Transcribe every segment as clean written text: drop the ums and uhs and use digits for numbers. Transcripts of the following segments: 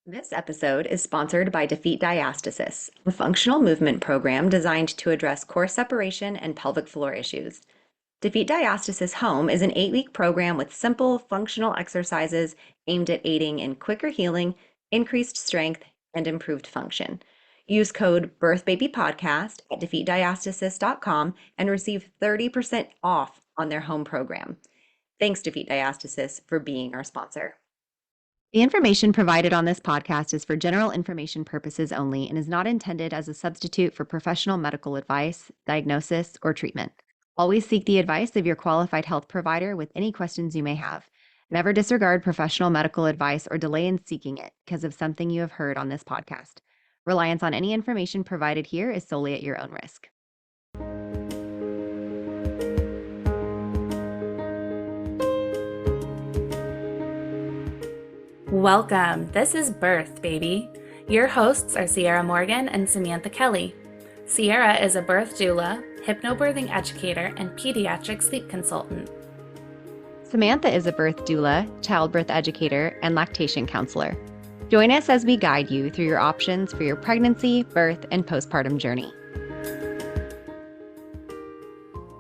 This episode is sponsored by Defeat Diastasis, a functional movement program designed to address core separation and pelvic floor issues. Defeat Diastasis Home is an 8-week program with simple, functional exercises aimed at aiding in quicker healing, increased strength, and improved function. Use code BirthBabyPodcast at defeatdiastasis.com and receive 30% off on their home program. Thanks, Defeat Diastasis, for being our sponsor. The information provided on this podcast is for general information purposes only and is not intended as a substitute for professional medical advice, diagnosis, or treatment. Always seek the advice of your qualified health provider with any questions you may have. Never disregard professional medical advice or delay in seeking it because of something you have heard on this podcast. Reliance on any information provided here is solely at your own risk. Welcome. This is Birth Baby. Your hosts are Ciarra Morgan and Samantha Kelly. Ciarra is a birth doula, hypnobirthing educator, and pediatric sleep consultant. Samantha is a birth doula, childbirth educator, and lactation counselor. Join us as we guide you through your options for your pregnancy, birth, and postpartum journey.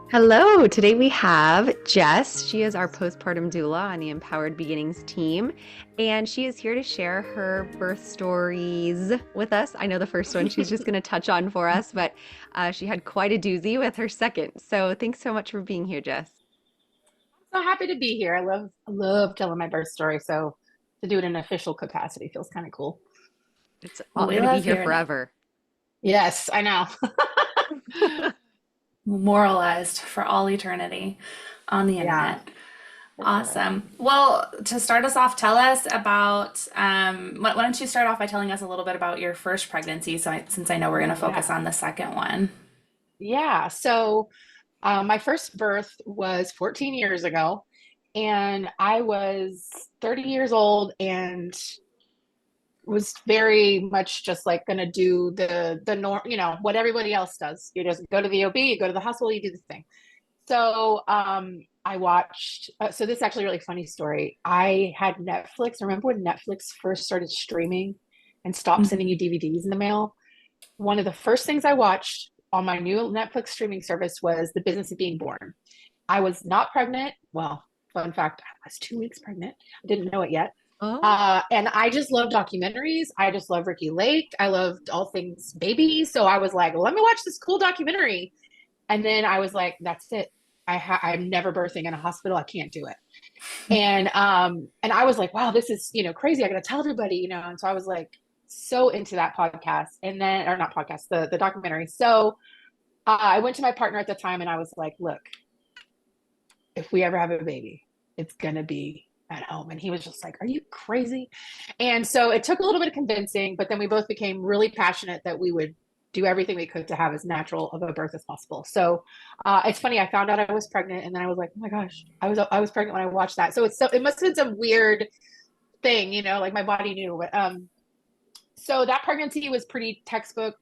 Hello, today we have Jess. She is our postpartum doula on the Empowered Beginnings team, and she is here to share her birth stories with us. I know the first one she's just going to touch on for us, but she had quite a doozy with her second. So thanks so much for being here, Jess. So happy to be here. I love telling my birth story, so to do it in an official capacity feels kind of cool. It's all going to be here forever. Yes, I know. Memorialized for all eternity on the internet. Awesome. Well, to start us off, tell us about, why don't you start off by telling us a little bit about your first pregnancy, since I know we're going to focus on the second one. Yeah, so my first birth was 14 years ago, and I was 30 years old and was very much just like going to do the norm, what everybody else does. You just go to the OB, you go to the hospital, you do this thing. So I watched, so this is actually a really funny story. I had Netflix. Remember when Netflix first started streaming and stopped sending you DVDs in the mail? One of the first things I watched on my new Netflix streaming service was The Business of Being Born. I was not pregnant. Well, fun fact, I was 2 weeks pregnant. I didn't know it yet. Oh. And I just love documentaries. I just love Ricky Lake. I loved all things baby. So I was like, well, let me watch this cool documentary. And then I was like, that's it. I'm never birthing in a hospital. I can't do it. And I was like, wow, this is, crazy. I got to tell everybody, And so I was like, so into that podcast and then, or not podcast, the documentary. So I went to my partner at the time and I was like, look, if we ever have a baby, it's going to be at home. And he was just like, are you crazy? And so it took a little bit of convincing, but then we both became really passionate that we would do everything we could to have as natural of a birth as possible. So it's funny, I found out I was pregnant and then I was like, oh my gosh, I was pregnant when I watched that. So it must have been some weird thing, like my body knew. But so that pregnancy was pretty textbook.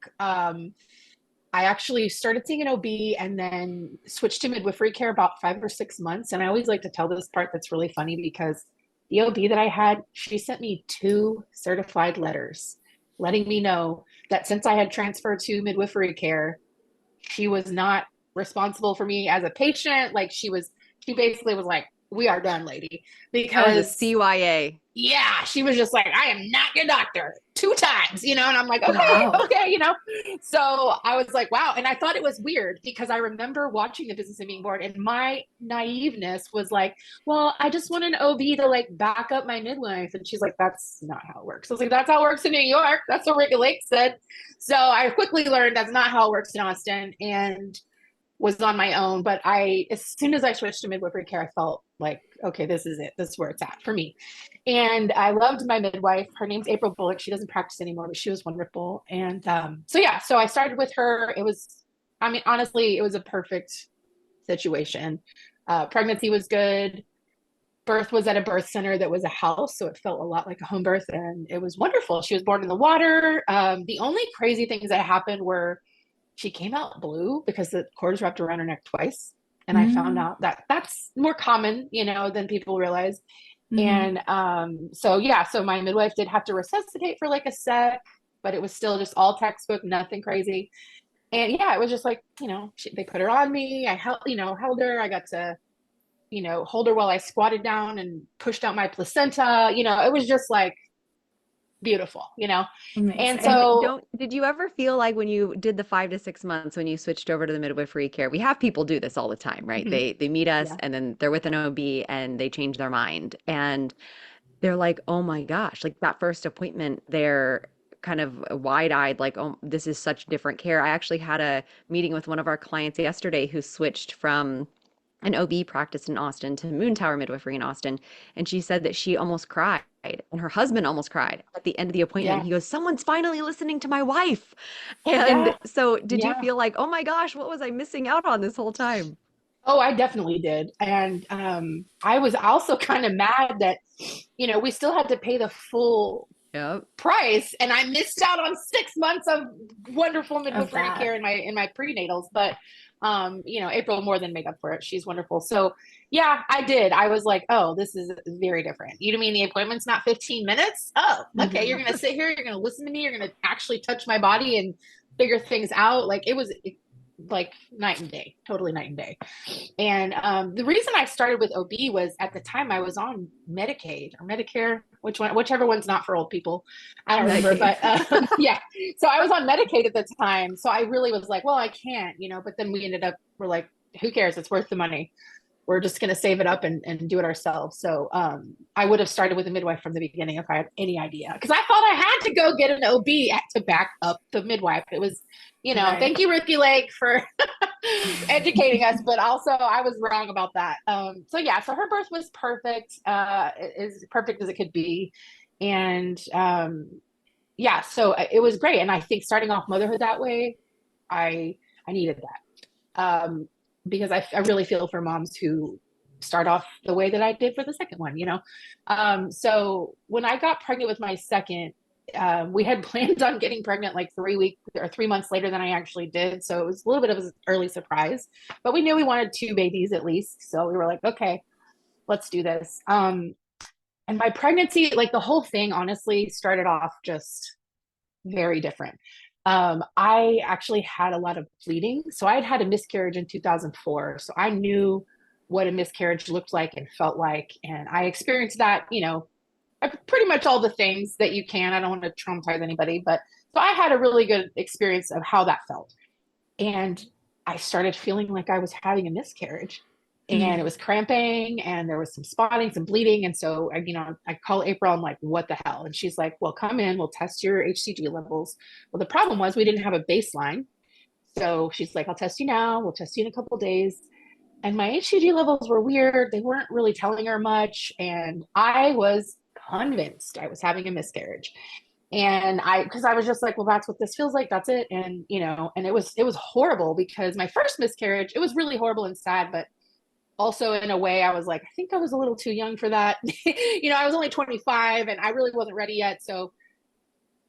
I actually started seeing an OB and then switched to midwifery care about 5 or 6 months. And I always like to tell this part that's really funny because the OB that I had, she sent me 2 certified letters letting me know that since I had transferred to midwifery care, she was not responsible for me as a patient. Like she basically was like, we are done, lady. Because CYA. Yeah, she was just like, I am not your doctor 2 times, and I'm like, okay, Wow. okay, So I was like, wow. And I thought it was weird because I remember watching The Business of Being Born and my naiveness was like, well, I just want an OB to like back up my midwife. And she's like, that's not how it works. I was like, that's how it works in New York. That's what Ricky Lake said. So I quickly learned that's not how it works in Austin and was on my own. But as soon as I switched to midwifery care, I felt like, okay, this is it. This is where it's at for me. And I loved my midwife. Her name's April Bullock. She doesn't practice anymore, but she was wonderful. And so I started with her. Honestly, it was a perfect situation. Pregnancy was good. Birth was at a birth center that was a house. So it felt a lot like a home birth and it was wonderful. She was born in the water. The only crazy things that happened were she came out blue because the cord was wrapped around her neck twice. And I found out that that's more common, than people realize. Hmm. And so yeah, so my midwife did have to resuscitate for like a sec, but it was still just all textbook, nothing crazy. And yeah, it was just like, they put her on me. I held her. I got to, hold her while I squatted down and pushed out my placenta. It was just like beautiful. And Amazing. And so, did you ever feel like when you did the 5 to 6 months when you switched over to the midwifery care? We have people do this all the time, right? mhm, They meet us yeah, and then they're with an OB and they change their mind. And they're like, oh my gosh, like that first appointment, they're kind of wide-eyed, like, oh, this is such different care. I actually had a meeting with one of our clients yesterday who switched from an OB practice in Austin to Moon Tower Midwifery in Austin. And she said that she almost cried and her husband almost cried at the end of the appointment. yeah, He goes, someone's finally listening to my wife. And yeah, so did you yeah. feel like, oh my gosh, what was I missing out on this whole time? Oh, I definitely did. And I was also kind of mad that, we still had to pay the full Yep. price, and I missed out on 6 months of wonderful Of midwifery that. care in my prenatals. But April more than made up for it. She's wonderful. So yeah, I did. I was like, oh, this is very different. You mean the appointment's not 15 minutes? Oh, okay. You're Hmm. gonna sit here, you're gonna listen to me, you're gonna actually touch my body and figure things out. Like it was like night and day, totally night and day. And the reason I started with OB was at the time I was on Medicaid or Medicare, whichever one's not for old people. I don't remember, Medicaid. but yeah. So I was on Medicaid at the time. So I really was like, well, I can't. But then we're like, who cares? It's worth the money. We're just going to save it up and do it ourselves. So I would have started with a midwife from the beginning if I had any idea. Because I thought I had to go get an OB to back up the midwife. It was, Right. thank you, Ricky Lake, for educating us, but also I was wrong about that. So yeah, so her birth was perfect, as perfect as it could be. And yeah, so it was great. And I think starting off motherhood that way, I I needed that. Because I really feel for moms who start off the way that I did for the second one. So when I got pregnant with my second, we had planned on getting pregnant like 3 weeks or 3 months later than I actually did. So it was a little bit of an early surprise, but we knew we wanted two babies at least. So we were like, okay, let's do this. And my pregnancy, like the whole thing, honestly, started off just very different. I actually had a lot of bleeding. So I had had a miscarriage in 2004. So I knew what a miscarriage looked like and felt like. And I experienced that, pretty much all the things that you can. I don't want to traumatize anybody, but so I had a really good experience of how that felt. And I started feeling like I was having a miscarriage, and it Mm. was cramping and there was some spotting, some bleeding. And so I call April, I'm like, what the hell? And she's like, well, come in, we'll test your HCG levels. Well, the problem was we didn't have a baseline. So she's like, I'll test you now, we'll test you in a couple of days. And my HCG levels were weird. They weren't really telling her much. And I was convinced I was having a miscarriage. And because I was just like, well, that's what this feels like. That's it. And, and it was horrible because my first miscarriage, it was really horrible and sad, but also in a way I was like, I think I was a little too young for that. I was only 25 and I really wasn't ready yet. So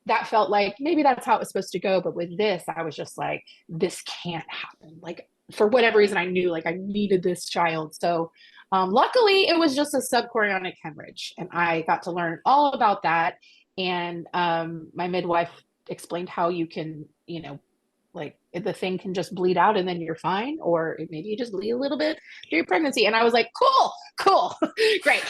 that felt like maybe that's how it was supposed to go. But with this, I was just like, this can't happen. Like for whatever reason, I knew like I needed this child. So luckily it was just a subchorionic hemorrhage. And I got to learn all about that. And my midwife explained how you can, like the thing can just bleed out and then you're fine, or maybe you just bleed a little bit through your pregnancy. And I was like, cool, great.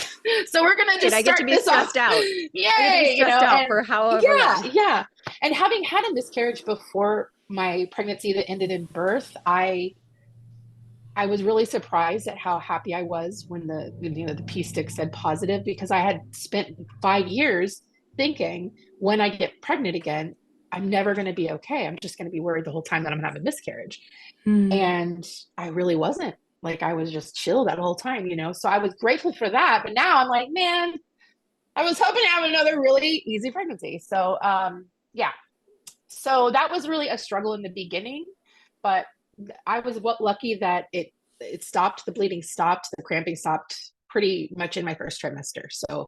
So we're gonna Great, just I get start to be this off. stressed out. I get to be Yay, stressed out and for however yeah, long. yeah. And having had a miscarriage before my pregnancy that ended in birth, I was really surprised at how happy I was when the pee stick said positive, because I had spent 5 years thinking when I get pregnant again, I'm never going to be okay. I'm just going to be worried the whole time that I'm going to have a miscarriage. Mm. And I really wasn't. Like I was just chill that whole time. So I was grateful for that. But now I'm like, man, I was hoping to have another really easy pregnancy. So yeah. So that was really a struggle in the beginning, but I was lucky that it stopped. The bleeding stopped. The cramping stopped pretty much in my first trimester. So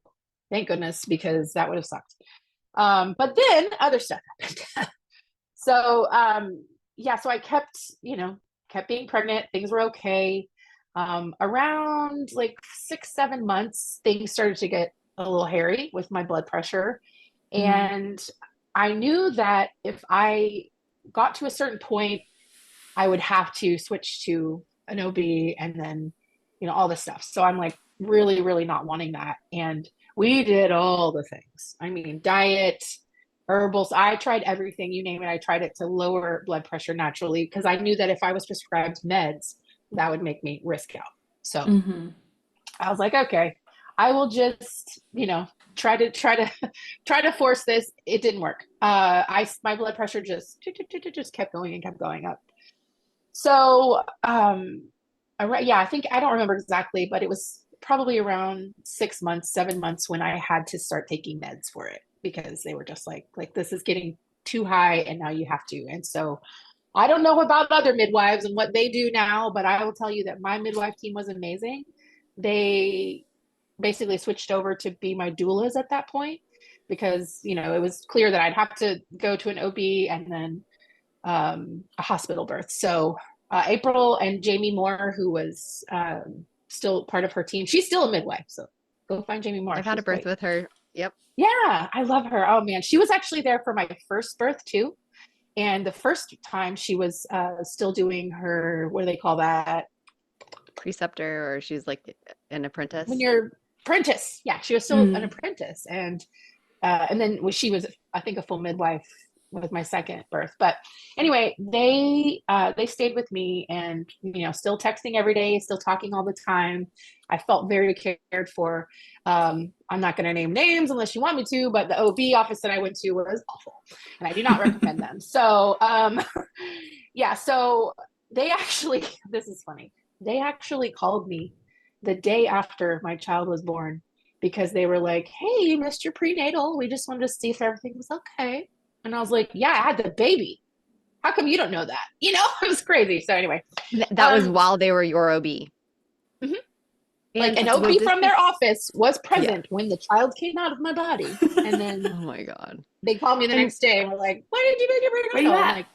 thank goodness, because that would have sucked. But then other stuff happened. So yeah, so I kept being pregnant. Things were okay. Around like 6, 7 months, things started to get a little hairy with my blood pressure. Mm. And I knew that if I got to a certain point, I would have to switch to an OB and then, all this stuff. So I'm like really, really not wanting that. And we did all the things. I mean, diet, herbals. I tried everything, you name it. I tried it to lower blood pressure naturally because I knew that if I was prescribed meds, that would make me risk out. So Mm-hmm. I was like, okay, I will just, try to force this. It didn't work. My blood pressure just kept going and kept going up. So, yeah, I think I don't remember exactly, but it was probably around 6 months, 7 months when I had to start taking meds for it because they were just like this is getting too high and now you have to. And so I don't know about other midwives and what they do now, but I will tell you that my midwife team was amazing. They basically switched over to be my doulas at that point because, it was clear that I'd have to go to an OB and then a hospital birth. So April and Jamie Moore, who was still part of her team, she's still a midwife. So go find Jamie Moore. I've had She's a birth great. with her. Yep. Yeah, I love her. Oh man, she was actually there for my first birth too. And the first time she was still doing her, what do they call that? Preceptor, or she's like an When apprentice. you're apprentice. Yeah, she was still an Mm. apprentice. And then she was, I think, a full midwife with my second birth. But anyway, they stayed with me and still texting every day, still talking all the time. I felt very cared for. I'm not going to name names unless you want me to, but the OB office that I went to was awful, and I do not recommend them. So yeah, so they actually, this is funny. They actually called me the day after my child was born because they were like, hey, you missed your prenatal. We just wanted to see if everything was okay. And I was like, yeah, I had the baby. How come you don't know that? It was crazy. So anyway, That was while they were your OB. mhm. Like And an was OB this from their this? office was Yeah. present when the child came out of my body. And then Oh my God. they called me the And next day and were like, why did you make your Where you prenatal? I'm at? like,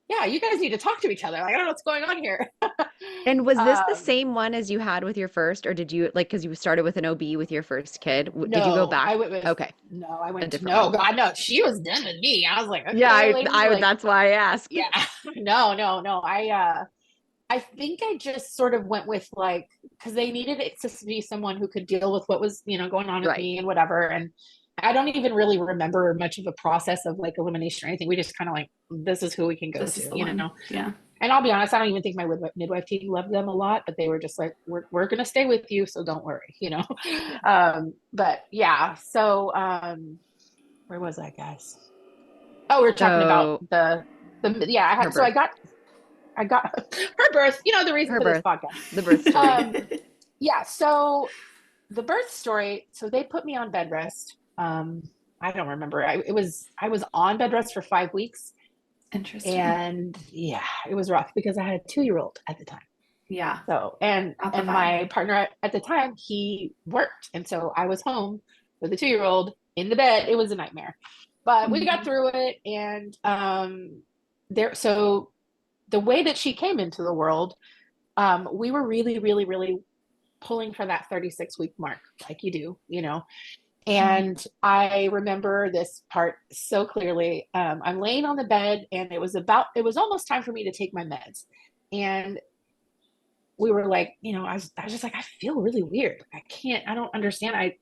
yeah, you guys need to talk to each other. Like, I don't know what's going on here. was this the um, same one as you had with your first, or did you like because you started with an OB with your first kid? Did you go no, back? I went with, Okay, no, I a went, different no, one. God, no, she was done with me. I was like, Yeah, okay, lady, like, that's why I asked. yeah, no, no, no. I think I just sort of went with like, because they needed it to be someone who could deal with what was, going on with Right. me and whatever. And I don't even really remember much of a process of like elimination or anything. We just kind of like, this is who we can go This is to, the one. Yeah. And I'll be honest, I don't even think my midwife team loved them a lot, but they were just like, we're going to stay with you. So don't worry. Yeah. But yeah, so where was I, guys? Oh, we are talking about So yeah, her birth, I got her birth, the reason her for this birth, podcast. the birth story. Yeah, so the birth story, so they put me on bed rest. I don't remember. I was on bed rest for 5 weeks. Interesting. And yeah, it was rough because I had a 2-year-old at the time. Yeah. So, and Not the vibe. my partner at the time, he worked. And so I was home with a 2-year-old in the bed. It was a nightmare. But we got Mhm. through it. And so the way that she came into the world, we were really, really, really pulling for that 36-week mark, like you do, And I remember this part so clearly. I'm laying on the bed and it was almost time for me to take my meds. And we were like, I was just like, I feel really weird. I don't understand.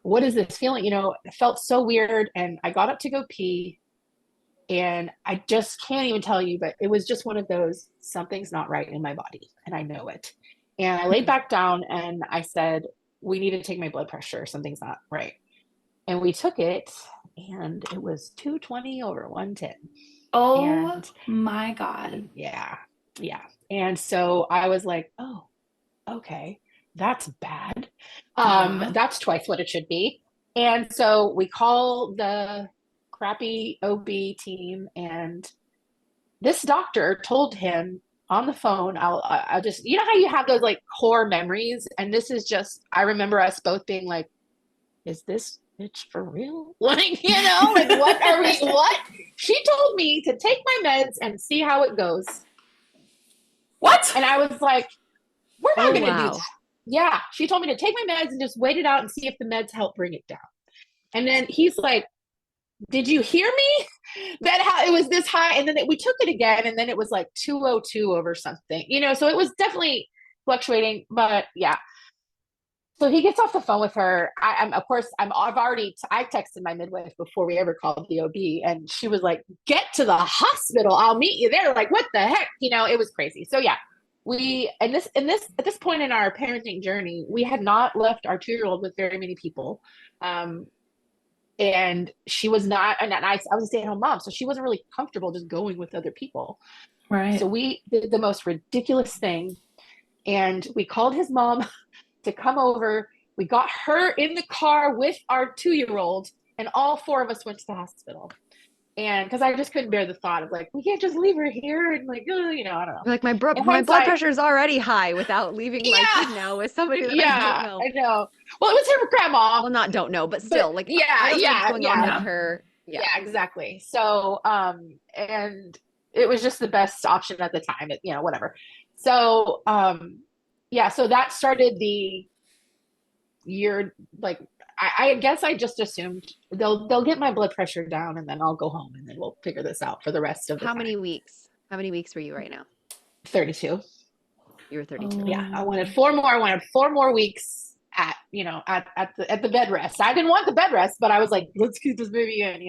What is this feeling? It felt so weird. And I got up to go pee and I just can't even tell you, but it was just one of those, something's not right in my body and I know it. And I laid back down and I said, we need to take my blood pressure. Something's not right. And we took it and it was 220 over 110. Oh And my God. yeah, yeah. And so I was like, oh, okay, that's bad. Yeah. That's twice what it should be. And so we call the crappy OB team, and this doctor told him on the phone, I'll just, how you have those like core memories. And this is just, I remember us both being like, is this bitch for real? Like, like what? She told me to take my meds and see how it goes. What? And I was like, We're not Oh, going to do wow. that. Yeah. She told me to take my meds and just wait it out and see if the meds help bring it down. And then he's like, did you hear me? That how it was this high. And then we took it again. And then it was like 202 over something, so it was definitely fluctuating, but yeah. So he gets off the phone with her. Of course, I texted my midwife before we ever called the OB, and she was like, "Get to the hospital. I'll meet you there." Like, what the heck? It was crazy. So yeah, at this point in our parenting journey, we had not left our 2-year-old with very many people, and she was not. And I was a stay-at-home mom, so she wasn't really comfortable just going with other people. So Right. we did the most ridiculous thing, and we called his mom to come over. We got her in the car with our 2-year-old, and all 4 of us went to the hospital. And because I just couldn't bear the thought of like, we can't just leave her here and like, I don't know. You're like, In my blood hindsight, pressure is already high without leaving my yeah, kid now with somebody that I don't yeah, know. I know. Well, it was her grandma, Well, not don't know, but but still, like, I yeah, don't know what's yeah, going on yeah, with Yeah. her. Yeah. yeah, exactly. So, and it was just the best option at the time. Whatever. So, yeah, so that started the year. Like, I guess I just assumed they'll get my blood pressure down and then I'll go home and then we'll figure this out for the rest of the How many time. weeks? How many weeks were you right now? 32. You were 32. Yeah, I wanted Oh. 4 more. I wanted 4 more weeks at the bed rest. I didn't want the bed rest, but I was like, let's keep this baby in.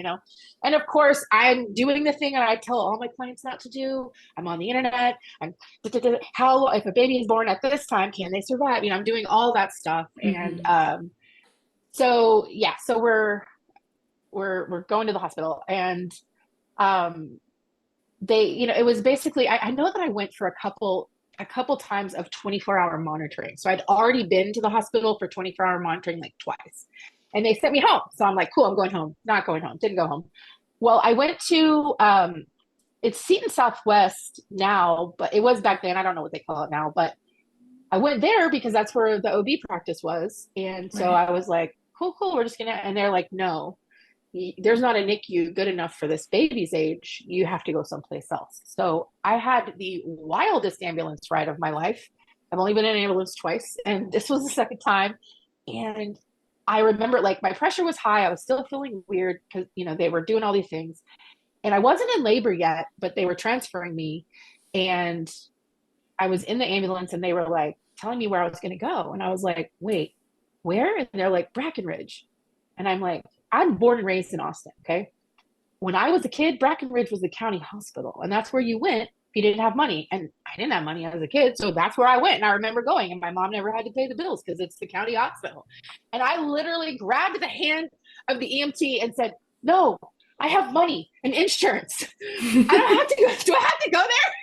And of course, I'm doing the thing that I tell all my clients not to do. I'm on the internet. How if a baby is born at this time, can they survive? I'm doing all that stuff. And Hmm. so yeah, so we're going to the hospital, and um they, it was basically, I know that I went for a couple times of 24-hour monitoring. So I'd already been to the hospital for 24-hour monitoring like twice. And they sent me home. So I'm like, cool, I'm going home. Not going home. Didn't go home. Well, I went to it's Seton Southwest now, but it was back then. I don't know what they call it now, but I went there because that's where the OB practice was. And so Right. I was like, cool, cool, we're just gonna, and they're like, no, there's not a NICU good enough for this baby's age. You have to go someplace else. So I had the wildest ambulance ride of my life. I've only been in an ambulance twice, and this was the second time. And I remember like my pressure was high. I was still feeling weird because, they were doing all these things. And I wasn't in labor yet, but they were transferring me. And I was in the ambulance and they were like telling me where I was going to go. And I was like, wait, where? And they're like, Brackenridge. And I'm like, I'm born and raised in Austin. Okay. When I was a kid, Brackenridge was the county hospital. And that's where you went if you didn't have money. And I didn't have money as a kid. So that's where I went. And I remember going, and my mom never had to pay the bills because it's the county hospital. And I literally grabbed the hand of the EMT and said, no, I have money and insurance. I don't have to go. Do I have to go there?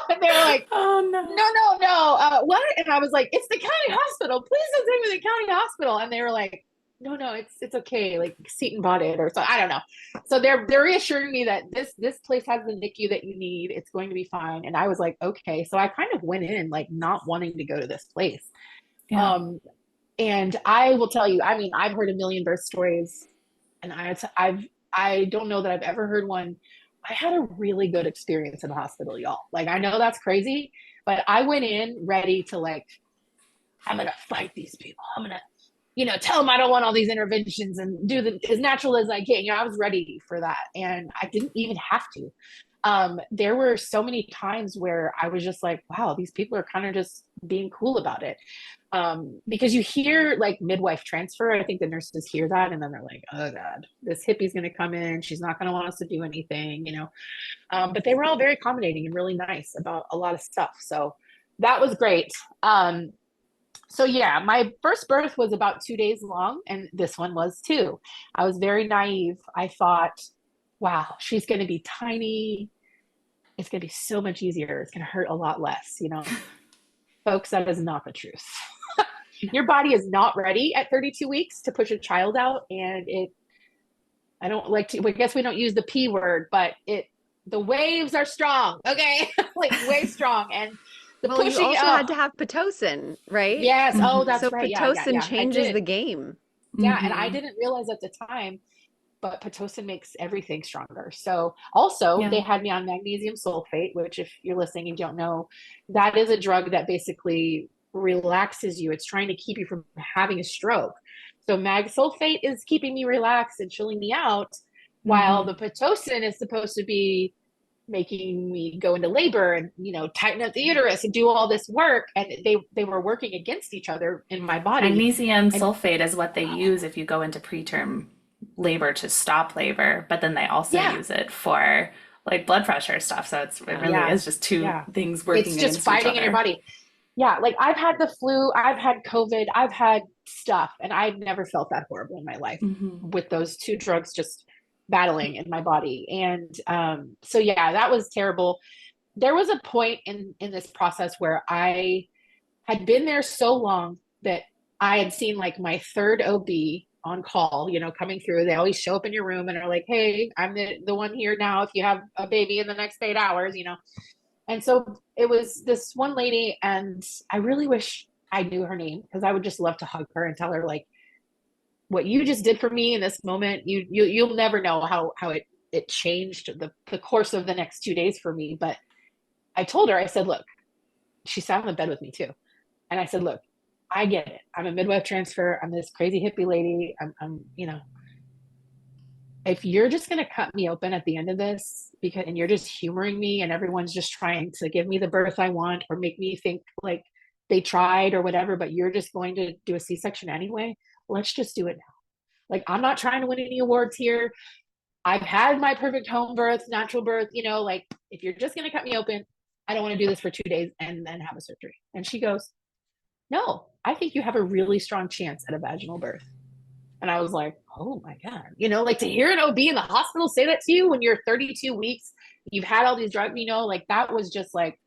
And they were like, Oh no, no. no, no. What? And I was like, it's the county hospital. Please don't take me to the county hospital. And they were like, no, no, it's okay. Like Seton bought it or so. I don't know. So they're reassuring me that this place has the NICU that you need. It's going to be fine. And I was like, okay. So I kind of went in like not wanting to go to this place. Yeah. And I will tell you, I mean, I've heard a million birth stories, and I don't know that I've ever heard one. I had a really good experience in the hospital, y'all. Like, I know that's crazy, but I went in ready to like, I'm gonna fight these people. I'm gonna, tell them I don't want all these interventions and do as natural as I can. I was ready for that, and I didn't even have to. There were so many times where I was just like, wow, these people are kind of just being cool about it. Because you hear like midwife transfer. I think the nurses hear that and then they're like, oh God, this hippie's going to come in. She's not going to want us to do anything. But they were all very accommodating and really nice about a lot of stuff. So that was great. So yeah, my first birth was about 2 days long, and this one was too. I was very naive. I thought, wow, she's going to be tiny. It's going to be so much easier. It's going to hurt a lot less. Folks, that is not the truth. Your body is not ready at 32 weeks to push a child out. And I don't like to, I guess we don't use the P word, but the waves are strong. Okay. Like way strong. And the Well, you pushing, also had to have Pitocin, right? yes. Oh, Hmm. So that's right. Yeah. Yeah. Pitocin Yeah. I changes did. the game. Yeah. And I Hmm. didn't realize at the time, but Pitocin makes everything stronger. So also they Yeah. had me on magnesium sulfate, which if you're listening and don't know, that is a drug that basically relaxes you. It's trying to keep you from having a stroke. So mag sulfate is keeping me relaxed and chilling me out, while the Pitocin is supposed to be making me go into labor and, you know, tighten up the uterus and do all this work. And they were working against each other in my body. Magnesium And sulfate is what they use if you go into preterm labor to stop labor, but then they also yeah, use it for like blood pressure stuff. So it really yeah, is just two yeah. things It's working just against each fighting in your other. body. Yeah, like I've had the flu, I've had COVID, I've had stuff, and I've never felt that horrible in my life with those two drugs just battling in my body. And so yeah, that was terrible. There was a point in this process where I had been there so long that I had seen like my third OB on call, you know, coming through. They always show up in your room and are like, hey, I'm the one here now if you have a baby in the next 8 hours, you know. And so it was this one lady, and I really wish I knew her name, because I would just love to hug her and tell her, like, what you just did for me in this moment, you'll never know how it changed the course of the next 2 days for me. But I told her, I said, look, she sat on the bed with me too. And I said, look, I get it. I'm a midwife transfer. I'm this crazy hippie lady. I'm you know, if you're just going to cut me open at the end of this, because, and you're just humoring me and everyone's just trying to give me the birth I want or make me think like they tried or whatever, but you're just going to do a C-section anyway, let's just do it now. Like, I'm not trying to win any awards here. I've had my perfect home birth, natural birth, you know, like, if you're just going to cut me open, I don't want to do this for 2 days and then have a surgery. And she goes, no, I think you have a really strong chance at a vaginal birth. And I was like, oh my God, you know, like, to hear an OB in the hospital say that to you when you're 32 weeks, you've had all these drugs, you know, like, that was just like,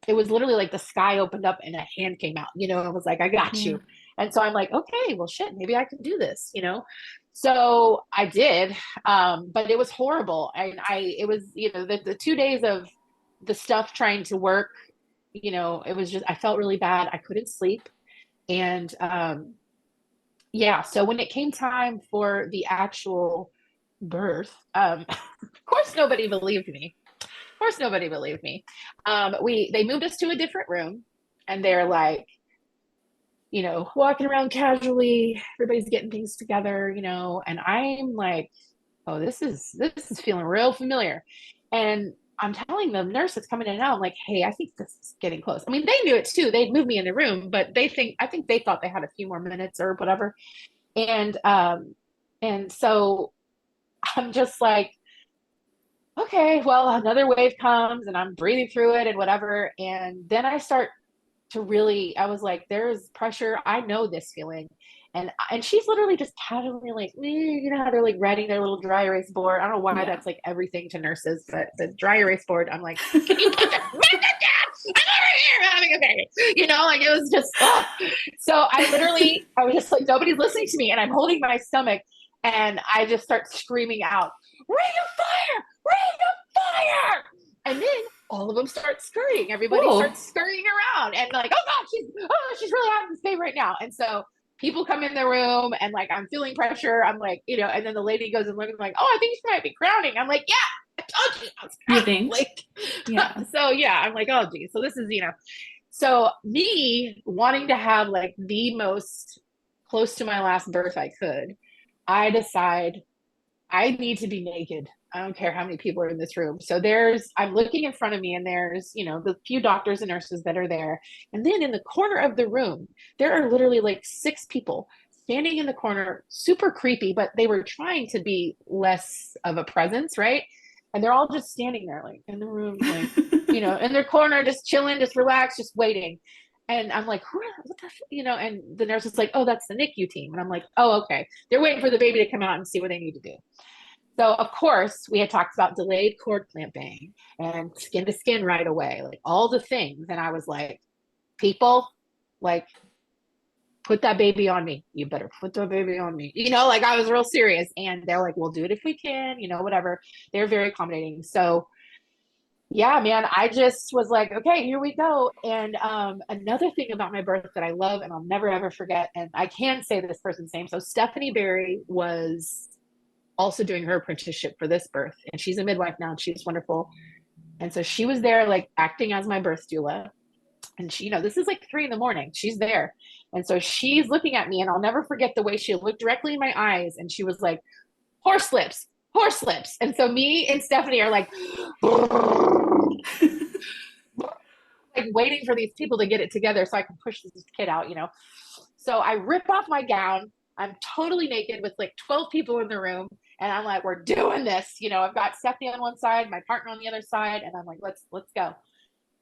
it was literally like the sky opened up and a hand came out, you know, it was like, I got Yeah. you. And so I'm like, okay, well, shit, maybe I can do this, you know? So I did. But it was horrible. And it was, you know, the 2 days of the stuff trying to work, you know, it was just, I felt really bad. I couldn't sleep. And, yeah, so when it came time for the actual birth, of course nobody believed me. Of course nobody believed me. They moved us to a different room, and they're like, you know, walking around casually, everybody's getting things together, you know, and I'm like, oh, this is feeling real familiar. And I'm telling the nurse that's coming in and out, I'm like, hey, I think this is getting close. I mean, they knew it too. They'd moved me in the room, but I think they thought they had a few more minutes or whatever. And so I'm just like, okay, well, another wave comes and I'm breathing through it and whatever. And then I start to really, I was like, there's pressure. I know this feeling. And she's literally just casually like, you know how they're like writing their little dry erase board. I don't know why Yeah. that's like everything to nurses, but the dry erase board, I'm like, can you put that down? I'm over here having a baby. You know, like, it was just, oh. So I was just like, nobody's listening to me. And I'm holding my stomach and I just start screaming out, ring of fire, ring of fire. And then all of them start scurrying. Everybody Oh, starts scurrying around and like, oh God, she's really having this baby right now. And so people come in the room and like, I'm feeling pressure. I'm like, you know, and then the lady goes and looks like, oh, I think she might be crowning. I'm like, yeah, I told you I was you crowning. think? Like, Yeah. so yeah, I'm like, oh geez. So this is, you know, so me wanting to have like the most close to my last birth I could, I decide I need to be naked. I don't care how many people are in this room. So I'm looking in front of me and there's, you know, the few doctors and nurses that are there. And then in the corner of the room, there are literally like 6 people standing in the corner, super creepy, but they were trying to be less of a presence, right? And they're all just standing there, like in the room, like, you know, in their corner, just chilling, just relaxed, just waiting. And I'm like, what the, you know, and the nurse is like, oh, that's the NICU team. And I'm like, oh, okay. They're waiting for the baby to come out and see what they need to do. So of course we had talked about delayed cord clamping and skin to skin right away, like all the things. And I was like, people, like, put that baby on me. You better put that baby on me. You know, like, I was real serious. And they're like, we'll do it if we can, you know, whatever. They're very accommodating. So yeah, man, I just was like, okay, here we go. And another thing about my birth that I love and I'll never ever forget, and I can say this person's name. So Stephanie Berry was also doing her apprenticeship for this birth, and she's a midwife now and she's wonderful. And so she was there like acting as my birth doula. And she, this is like 3 a.m. She's there. And so she's looking at me, and I'll never forget the way she looked directly in my eyes. And she was like, horse lips, horse lips. And so me and Stephanie are like, like waiting for these people to get it together so I can push this kid out. So I rip off my gown. I'm totally naked with like 12 people in the room. And I'm like, we're doing this. I've got Stephanie on one side, my partner on the other side. And I'm like, let's go.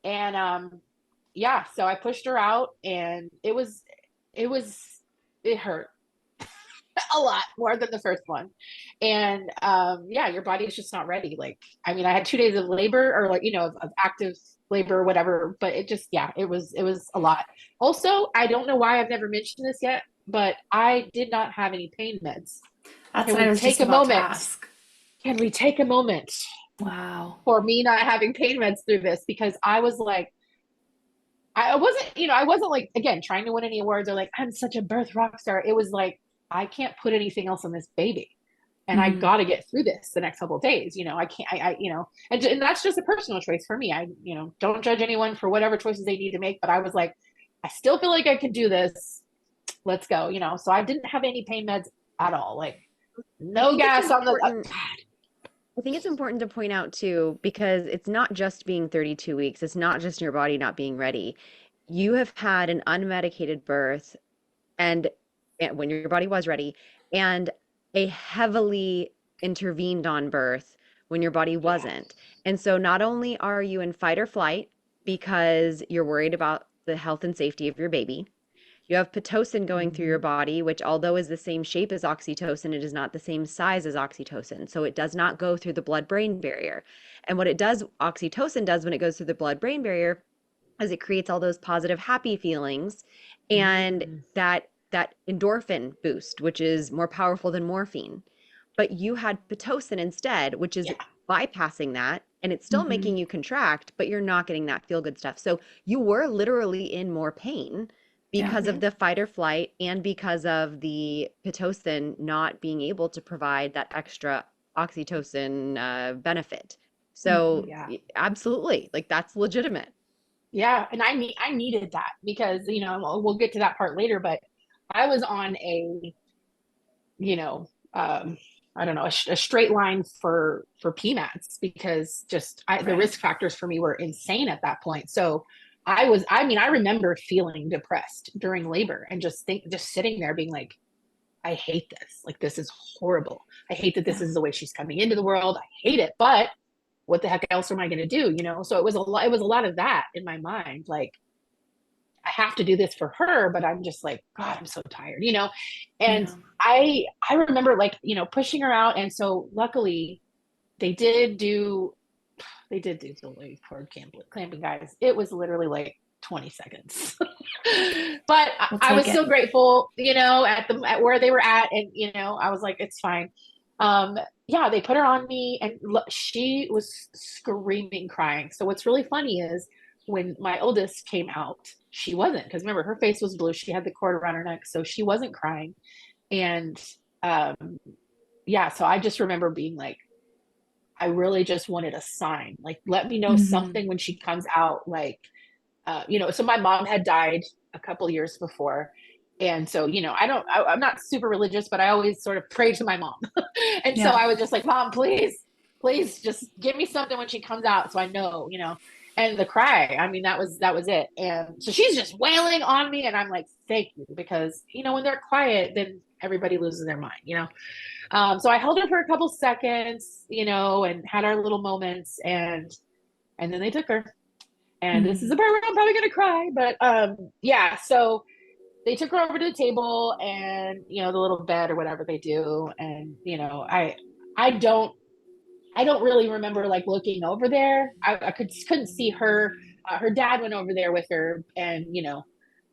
And yeah, so I pushed her out, and it hurt a lot more than the first one. And yeah, your body is just not ready. Like, I mean, I had 2 days of labor, or like, of active labor or whatever, but it just, yeah, it was a lot. Also, I don't know why I've never mentioned this yet, but I did not have any pain meds. That's Can what I we was take just a about to moment? ask. Can we take a moment Wow. for me not having pain meds through this? Because I was like, I wasn't like, again, trying to win any awards or like, I'm such a birth rock star. It was like, I can't put anything else on this baby. And I got to get through this the next couple of days. I can't, and that's just a personal choice for me. I don't judge anyone for whatever choices they need to make. But I was like, I still feel like I can do this. Let's go. So I didn't have any pain meds at all. Like, no gas on the. I think it's important to point out too, because it's not just being 32 weeks. It's not just your body not being ready. You have had an unmedicated birth, and when your body was ready, and a heavily intervened on birth when your body wasn't. And so not only are you in fight or flight because you're worried about the health and safety of your baby, you have Pitocin going through your body, which although is the same shape as oxytocin, it is not the same size as oxytocin. So it does not go through the blood-brain barrier. And what it does, oxytocin does when it goes through the blood-brain barrier, is it creates all those positive, happy feelings and that endorphin boost, which is more powerful than morphine. But you had Pitocin instead, which is bypassing that, and it's still making you contract, but you're not getting that feel good stuff. So you were literally in more pain because of the fight or flight and because of the Pitocin not being able to provide that extra oxytocin benefit. So absolutely, like that's legitimate. Yeah, and I needed that because we'll get to that part later, but I was on a I don't know, a straight line for PMADs because the risk factors for me were insane at that point. So I remember feeling depressed during labor and just sitting there being like, I hate this. Like, this is horrible. I hate that this is the way she's coming into the world. I hate it, but what the heck else am I going to do? So it was a lot of that in my mind. Like, I have to do this for her, but I'm just like, God, I'm so tired, and I remember like, pushing her out. And so luckily they did do the cord clamping, guys. It was literally like 20 seconds. But I was so grateful, at where they were at. And, I was like, it's fine. Yeah, they put her on me and she was screaming, crying. So what's really funny is when my oldest came out, she wasn't, because remember, her face was blue. She had the cord around her neck, so she wasn't crying. And yeah, so I just remember being like, I really just wanted a sign, like, let me know something when she comes out. Like, so my mom had died a couple years before. And so, I'm not super religious, but I always sort of pray to my mom. And so I was just like, Mom, please just give me something when she comes out. So I know, and the cry, I mean, that was it. And so she's just wailing on me and I'm like, thank you. Because, when they're quiet, then everybody loses their mind, so I held her for a couple seconds, and had our little moments, and then they took her. And this is the part where I'm probably gonna cry, but yeah. So they took her over to the table, and the little bed or whatever they do, and I don't really remember like looking over there. I couldn't see her. Her dad went over there with her, and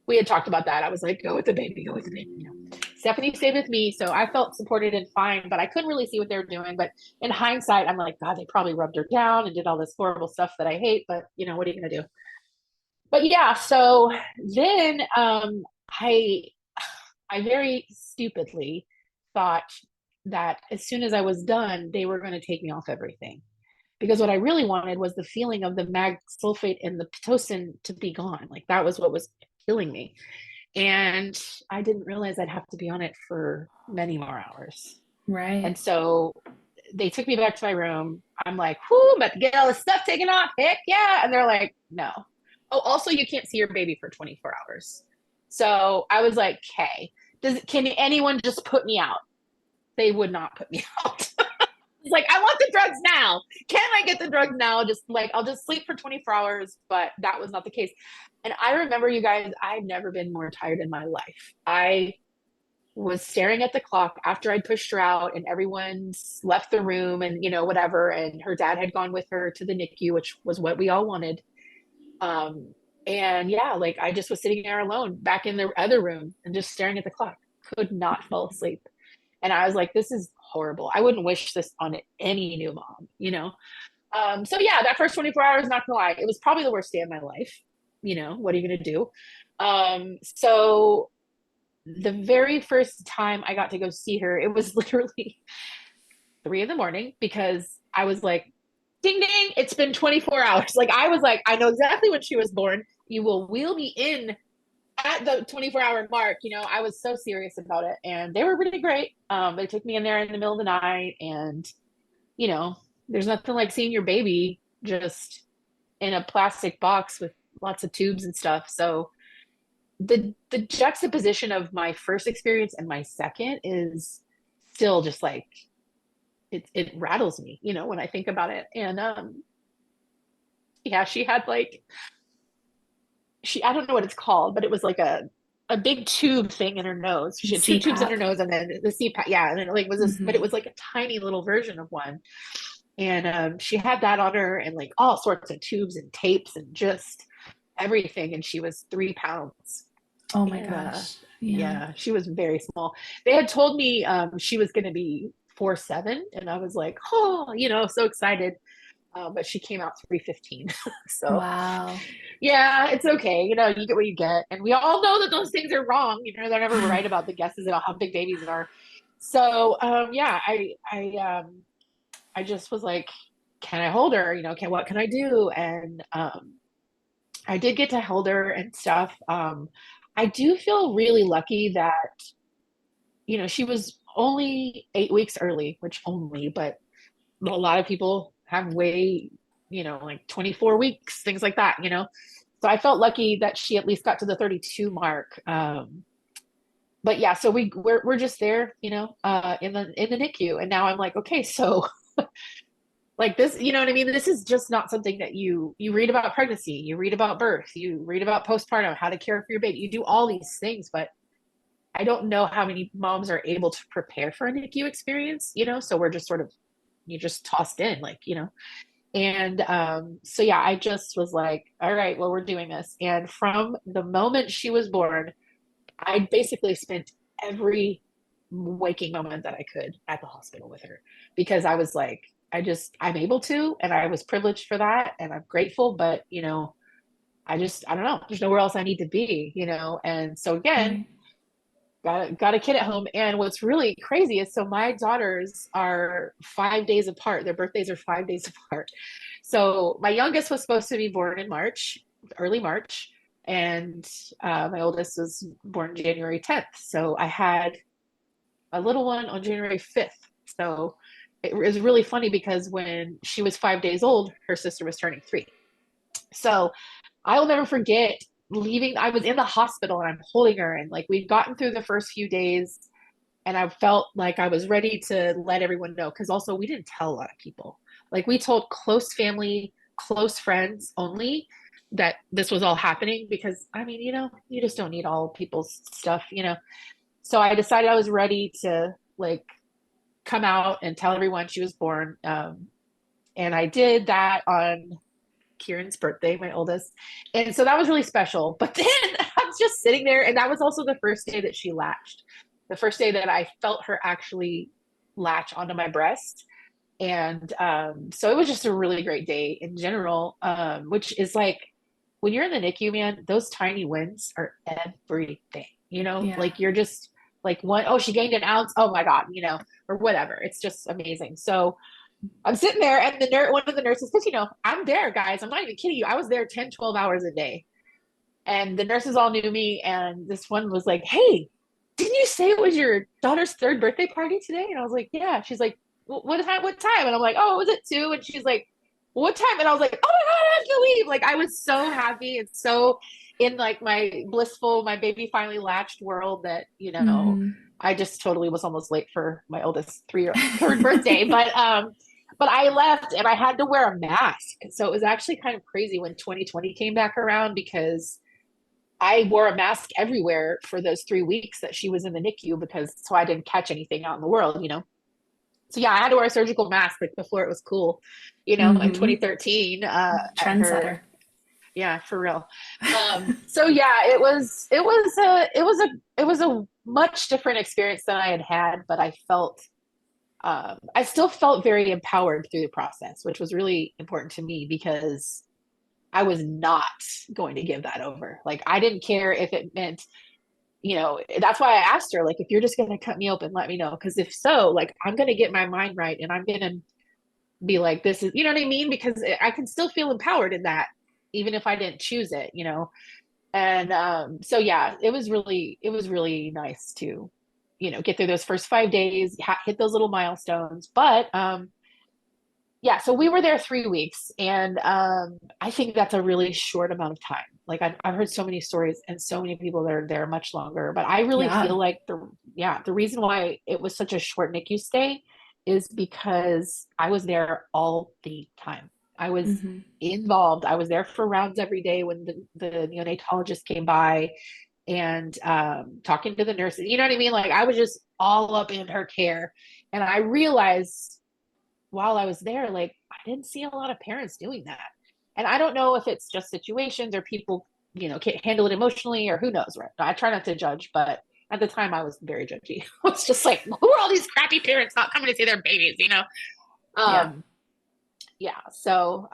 we had talked about that. I was like, go with the baby, go with the baby. Stephanie stayed with me, so I felt supported and fine, but I couldn't really see what they were doing. But in hindsight, I'm like, God, they probably rubbed her down and did all this horrible stuff that I hate, but what are you gonna do? But yeah, so then I very stupidly thought that as soon as I was done, they were going to take me off everything. because what I really wanted was the feeling of the mag sulfate and the Pitocin to be gone. Like that was what was killing me. And I didn't realize I'd have to be on it for many more hours. Right. And so they took me back to my room. I'm like, whoo, I'm about to get all this stuff taken off. Heck yeah. And they're like, no. Oh, also, you can't see your baby for 24 hours. So I was like, okay, can anyone just put me out? They would not put me out. It's like, I want the drugs now. Can I get the drugs now? Just like, I'll just sleep for 24 hours. But that was not the case. And I remember, you guys, I've never been more tired in my life. I was staring at the clock after I'd pushed her out and everyone's left the room and, whatever. And her dad had gone with her to the NICU, which was what we all wanted. And yeah, like I just was sitting there alone back in the other room and just staring at the clock, could not fall asleep. And I was like, this is horrible. I wouldn't wish this on any new mom. So yeah, that first 24 hours, not gonna lie, it was probably the worst day of my life. What are you gonna do? So the very first time I got to go see her, it was literally 3 a.m. because I was like, ding, ding, it's been 24 hours. Like, I was like, I know exactly when she was born. You will wheel me in at the 24-hour mark. I was so serious about it. And they were really great. They took me in there in the middle of the night. And, there's nothing like seeing your baby just in a plastic box with lots of tubes and stuff. So the juxtaposition of my first experience and my second is still just like, it rattles me, when I think about it. And yeah, she had like, I don't know what it's called, but it was like a big tube thing in her nose. She had two tubes in her nose, and then the CPAP, yeah, and then it like was this, but it was like a tiny little version of one. And she had that on her, and like all sorts of tubes and tapes and just everything. And she was 3 pounds. Oh my gosh. Yeah, she was very small. They had told me she was going to be 4'7", and I was like, oh, so excited. But she came out 3'15". So wow. yeah, it's okay. You get what you get. And we all know that those things are wrong. They're never right about the guesses about how big babies are. So yeah, I just was like, can I hold her? What can I do? And I did get to hold her and stuff. I do feel really lucky that, she was only 8 weeks early, but a lot of people have way, like 24 weeks, things like that, So I felt lucky that she at least got to the 32 mark. But yeah, so we're just there, in the NICU. And now I'm like, okay, so like this, you know what I mean? This is just not something that you read about pregnancy, you read about birth, you read about postpartum, how to care for your baby. You do all these things, but I don't know how many moms are able to prepare for a NICU experience, so we're just sort of, you just tossed in, like, and so yeah, I just was like, all right, well, we're doing this. And from the moment she was born, I basically spent every waking moment that I could at the hospital with her, because I was like, I'm able to, and I was privileged for that, and I'm grateful, but I don't know, there's nowhere else I need to be, and so again, got a kid at home. And what's really crazy is, so my daughters are 5 days apart. Their birthdays are 5 days apart. So my youngest was supposed to be born in March, early March. And my oldest was born January 10th. So I had a little one on January 5th. So it was really funny, because when she was 5 days old, her sister was turning 3. So I'll never forget leaving. I was in the hospital and I'm holding her, and like we'd gotten through the first few days, and I felt like I was ready to let everyone know, because also we didn't tell a lot of people. Like, we told close family, close friends only that this was all happening, because I mean, you just don't need all people's stuff. So I decided I was ready to like come out and tell everyone she was born. And I did that on Kieran's birthday, my oldest. And so that was really special. But then I was just sitting there, and that was also the first day that she latched, the first day that I felt her actually latch onto my breast. And so it was just a really great day in general, which is like, when you're in the NICU, man, those tiny wins are everything, like you're just like, she gained an ounce. Oh my God, or whatever. It's just amazing. So I'm sitting there and one of the nurses, because, I'm there, guys. I'm not even kidding you. I was there 10, 12 hours a day. And the nurses all knew me. And this one was like, hey, didn't you say it was your daughter's third birthday party today? And I was like, yeah. She's like, what time? What time? And I'm like, oh, was it 2? And she's like, what time? And I was like, oh my God, I have to leave. Like, I was so happy and so in like my blissful, my baby finally latched world that, Hmm. I just totally was almost late for my oldest third birthday. But I left and I had to wear a mask. So it was actually kind of crazy when 2020 came back around because I wore a mask everywhere for those 3 weeks that she was in the NICU because so I didn't catch anything out in the world. So yeah, I had to wear a surgical mask like before it was cool, in Hmm. 2013, at Trendsetter. her, yeah, for real. So yeah, it was a much different experience than I had had, but I still felt very empowered through the process, which was really important to me because I was not going to give that over. Like, I didn't care if it meant, that's why I asked her, like, if you're just going to cut me open, let me know. Because if so, like, I'm going to get my mind right and I'm going to be like, this is, you know what I mean? Because I can still feel empowered in that, even if I didn't choose it. And so, yeah, it was really nice to, get through those first 5 days, hit those little milestones. But yeah, so we were there 3 weeks, and I think that's a really short amount of time. Like, I've heard so many stories, and so many people that are there much longer. But I really Yeah. feel like the reason why it was such a short NICU stay is because I was there all the time. I was Hmm. involved. I was there for rounds every day when the neonatologist came by and talking to the nurses. You know what I mean? Like, I was just all up in her care, and I realized while I was there, like, I didn't see a lot of parents doing that. And I don't know if it's just situations or people, can't handle it emotionally or who knows, right? I try not to judge, but at the time I was very judgy. I was just like, who are all these crappy parents not coming to see their babies? Yeah. Um, yeah. So,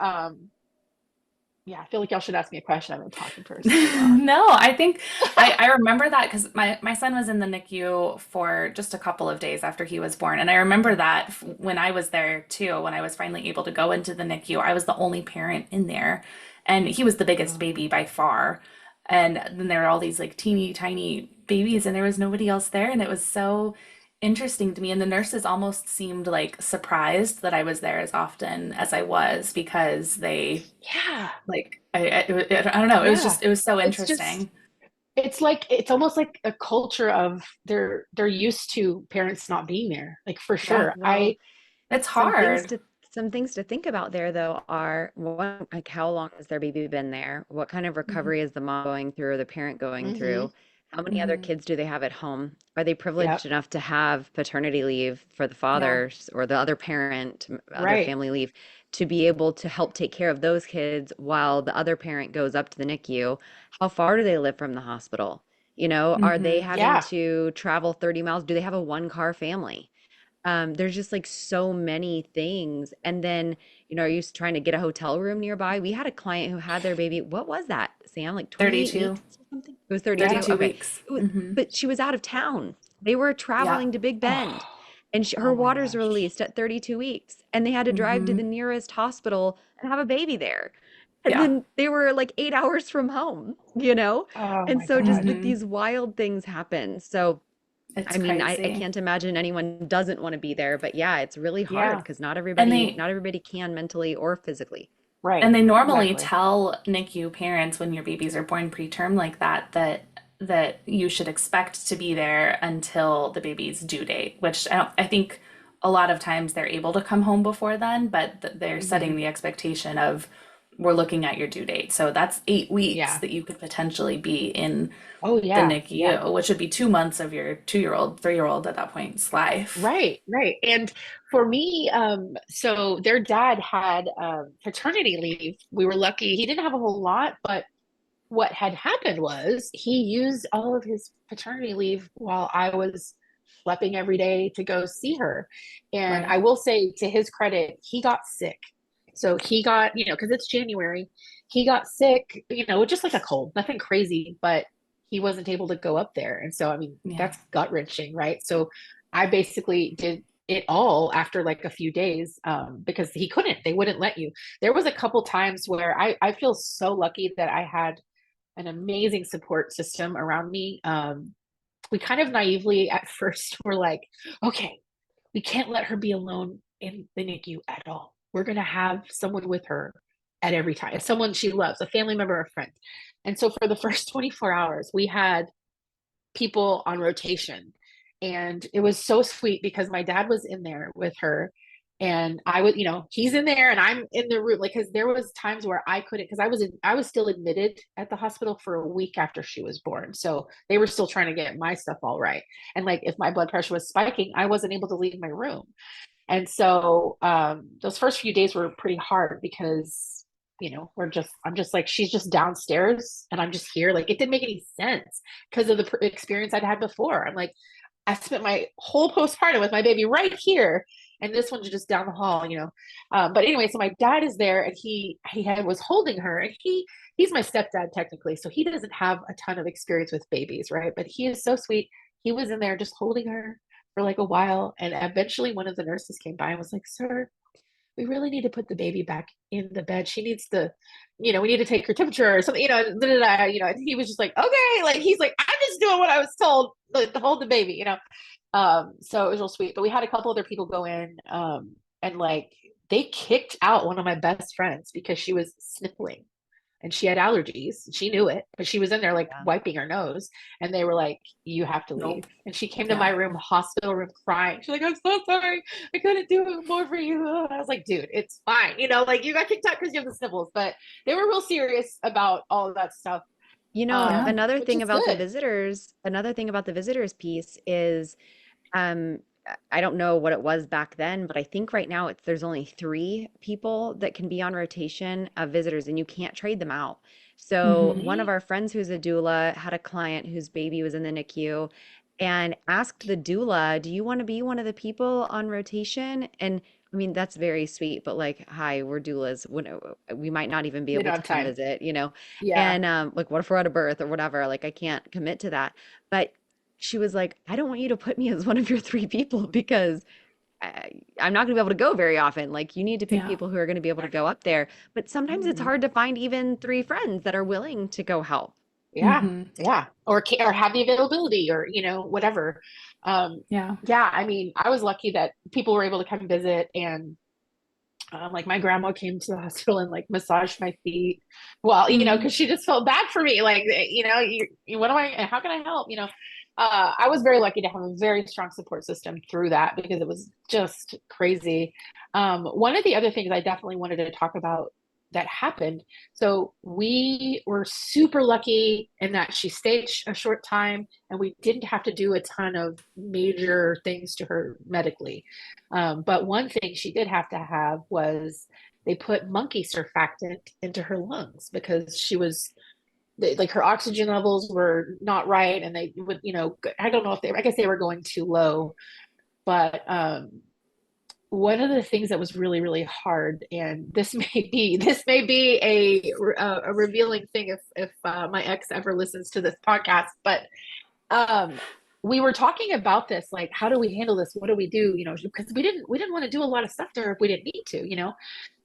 yeah, I feel like y'all should ask me a question. I've been talking for so long. No, I think I remember that because my son was in the NICU for just a couple of days after he was born. And I remember that when I was there too, when I was finally able to go into the NICU, I was the only parent in there. And he was the biggest Oh, baby by far. And then there were all these like teeny tiny babies, and there was nobody else there. And it was so interesting to me. And the nurses almost seemed like surprised that I was there as often as I was because they yeah. like I don't know. It was Yeah. just it was so It's just interesting. it's like it's almost like a culture of they're used to parents not being there. Like, for Yeah, sure. Well, it's some things hard. to some things to think about there though are one, like how long has their baby been there? What kind of Mhm. recovery is the mom going through or the parent going Mhm. through? How many other Hmm. kids do they have at home? Are they privileged Yep. enough to have paternity leave for the Yeah. fathers or the other parent, other Right. family leave to be able to help take care of those kids while the other parent goes up to the NICU? How far do they live from the hospital? Are they Hmm. having Yeah. to travel 30 miles? Do they have a one car family? There's just like so many things. And then, are you trying to get a hotel room nearby? We had a client who had their baby. What was that, Sam? Like 28 32. weeks or something? It was 32. 32 Okay. weeks. It was, Hmm. but she was out of town. They were Yeah. traveling to Big Bend Oh, and her oh my waters gosh. released at 32 weeks and they had to drive to Hmm. the nearest hospital and have a baby there. And Yeah. then they were like 8 hours from home, you know? Oh And my so just God. like Hmm. these wild things happen. So It's I mean, I crazy. can't imagine anyone doesn't want to be there, but yeah, it's really hard Yeah. because And not everybody can mentally or physically. and Right. they normally Exactly. tell NICU parents when your babies are born preterm like that you should expect to be there until the baby's due date, which I think a lot of times they're able to come home before then, but they're Hmm. setting the expectation of we're looking at your due date. So that's 8 weeks Yeah. that you could potentially be in Oh the yeah. Yeah. NICU, which would be 2 months of your 2-year-old, 3-year-old at that point's life. Right. Right. And for me, so their dad had paternity leave. We were lucky. He didn't have a whole lot, but what had happened was he used all of his paternity leave while I was schlepping every day to go see her. And Right. I will say, to his credit, he got sick. So he got, because it's January, he got sick, just like a cold, nothing crazy, but he wasn't able to go up there. And so, I mean, Yeah. that's gut wrenching, right? So I basically did it all after like a few days, because they wouldn't let you. There was a couple times where I feel so lucky that I had an amazing support system around me. We kind of naively at first were like, okay, we can't let her be alone in the NICU at all. We're going to have someone with her at every time, someone she loves, a family member or friend. And so for the first 24 hours, we had people on rotation. And it was so sweet because my dad was in there with her. And I would, he's in there and I'm in the room. Like, cause there was times where I couldn't, cause I was still admitted at the hospital for a week after she was born. So they were still trying to get my stuff all right. And like, if my blood pressure was spiking, I wasn't able to leave my room. And so those first few days were pretty hard because, I'm just like, she's just downstairs and I'm just here. Like, it didn't make any sense because of the experience I'd had before. I'm like, I spent my whole postpartum with my baby right here, and this one's just down the hall. But anyway, so my dad is there, and was holding her, and he's my stepdad technically, so he doesn't have a ton of experience with babies, right? But he is so sweet. He was in there just holding her for like a while, and eventually one of the nurses came by and was like, "Sir, we really need to put the baby back in the bed. She needs to, we need to take her temperature or something, and he was just like, okay, like, he's like, I'm just doing what I was told, like, to hold the baby. So it was real sweet, but we had a couple other people go in, and like, they kicked out one of my best friends because she was sniffling and she had allergies. She knew it, but she was in there like Yeah. wiping her nose, and they were like, "You have to leave." Nope. And she came to Yeah. my room, hospital room, crying. She's like, "I'm so sorry. I couldn't do more for you." And I was like, "Dude, it's fine. Like, you got kicked out because you have the sniffles." But they were real serious about all of that stuff, Yeah. which is good. Another thing about the visitors piece is, um, I don't know what it was back then, but I think right now there's only 3 people that can be on rotation of visitors, and you can't trade them out. So Hmm. one of Right? our friends who's a doula had a client whose baby was in the NICU and asked the doula, "Do you want to be one of the people on rotation?" And I mean, that's very sweet, but like, hi, we're doulas. We might not even be We able don't to have come time. visit. Yeah. And like, what if we're out of birth or whatever? Like, I can't commit to that. But she was like, I don't want you to put me as one of your 3 people because I'm not going to be able to go very often. Like, you need to pick Yeah. people who are going to be able to go up there. But sometimes it's Mhm. hard to find even 3 friends that are willing to go help. Yeah. Hmm. Yeah. Or have the availability, or, whatever. Yeah. Yeah. I mean, I was lucky that people were able to come visit, and like, my grandma came to the hospital and like massaged my feet. Well, Mm. because she just felt bad for me. Like, what am I, how can I help? I was very lucky to have a very strong support system through that because it was just crazy. One of the other things I definitely wanted to talk about that happened. So we were super lucky in that she stayed a short time and we didn't have to do a ton of major things to her medically. But one thing she did have to have was they put monkey surfactant into her lungs because like, her oxygen levels were not right, and they would, I don't know if I guess they were going too low. But one of the things that was really, really hard, and this may be a revealing thing if my ex ever listens to this podcast, but um we were talking about this, like, how do we handle this, what do we do, because we didn't want to do a lot of stuff to her if we didn't need to,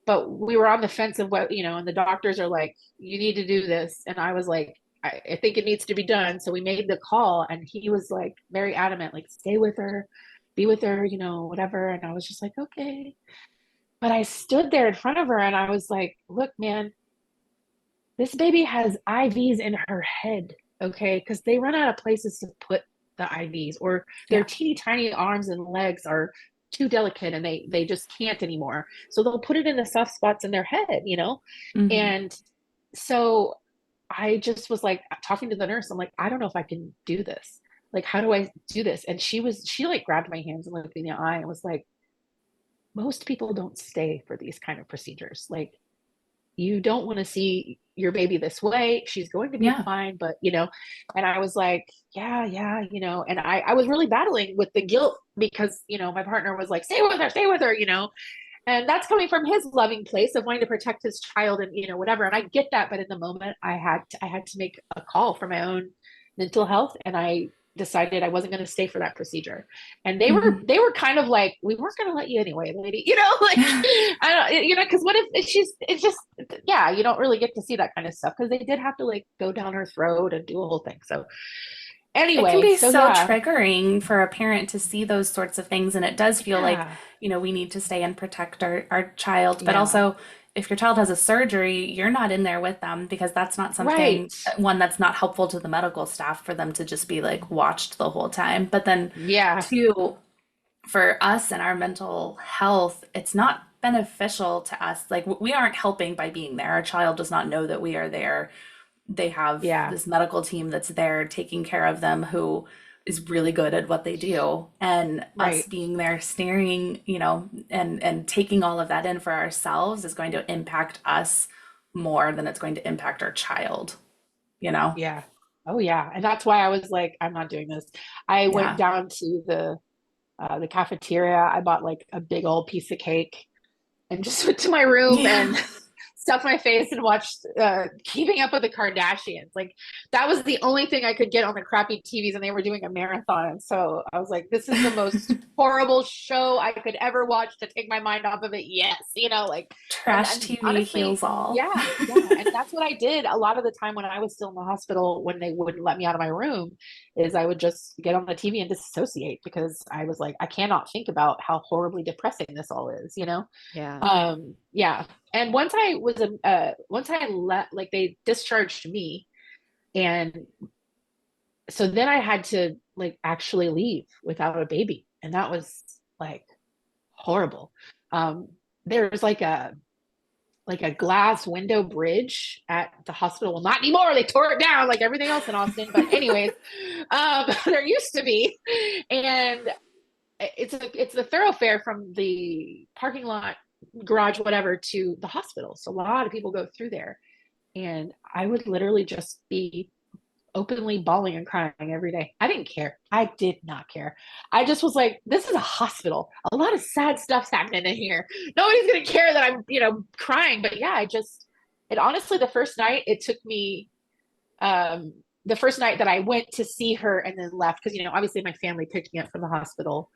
but we were on the fence of what, and the doctors are like, you need to do this, and I was like, I think it needs to be done. So we made the call, and he was like very adamant, like, stay with her, be with her, whatever. And I was just like, okay. But I stood there in front of her and I was like, look, man, this baby has IVs in her head, okay? Because they run out of places to put the IVs, or their Yeah. teeny tiny arms and legs are too delicate and they just can't anymore. So they'll put it in the soft spots in their head. Hmm. And so I just was like talking to the nurse. I'm like, I don't know if I can do this. Like, how do I do this? And she like grabbed my hands and looked me in the eye and was like, most people don't stay for these kind of procedures. Like, you don't want to see your baby this way. She's going to be Yeah. fine, but and I was like, yeah, and I was really battling with the guilt because, my partner was like, stay with her. And that's coming from his loving place of wanting to protect his child and, whatever. And I get that. But in the moment I had to make a call for my own mental health. And I decided I wasn't going to stay for that procedure. And Mhm. they were kind of like, we weren't going to let you anyway, lady, you know, like, I don't, you know, cause what if it's just, yeah, you don't really get to see that kind of stuff. Cause they did have to like go down her throat and do a whole thing. So It can anyway, be so so yeah, triggering for a parent to see those sorts of things, and it does feel like, yeah, we need to stay and protect our child. But yeah, also, if your child has a surgery, you're not in there with them because that's not something, right. one, that's not helpful to the medical staff for them to just be like watched the whole time. But then, Yeah, two, for us and our mental health, it's not beneficial to us. Like, we aren't helping by being there. Our child does not know that we are there. They have yeah, this medical team that's there taking care of them who is really good at what they do. And us right. being there staring, and taking all of that in for ourselves is going to impact us more than it's going to impact our child, you know? Yeah. Oh yeah. And that's why I was like, I'm not doing this. I went Yeah. down to the cafeteria. I bought like a big old piece of cake and just went to my room Yeah. and stuffed my face and watched Keeping Up with the Kardashians. Like that was the only thing I could get on the crappy TVs, and they were doing a marathon. So I was like, this is the most horrible show I could ever watch to take my mind off of it. Yes, you know, like, Trash and TV honestly, heals all. yeah, yeah, and that's what I did a lot of the time when I was still in the hospital. When they wouldn't let me out of my room, is I would just get on the TV and disassociate because I was like, I cannot think about how horribly depressing this all is, you know? Yeah. Yeah. And once I let, like, they discharged me, and so then I had to like actually leave without a baby, and that was like horrible. um there's like a glass window bridge at the hospital. Well, not anymore, they tore it down like everything else in Austin, but anyways, there used to be. And it's the thoroughfare from the parking lot, garage, whatever, to the hospital. So a lot of people go through there, and I would literally just be openly bawling and crying every day. I didn't care. I did not care. I just was like, this is a hospital. A lot of sad stuff's happening in here. Nobody's gonna care that I'm, crying. But yeah, it honestly, the first night it took me, um, the first night that I went to see her and then left, because obviously my family picked me up from the hospital.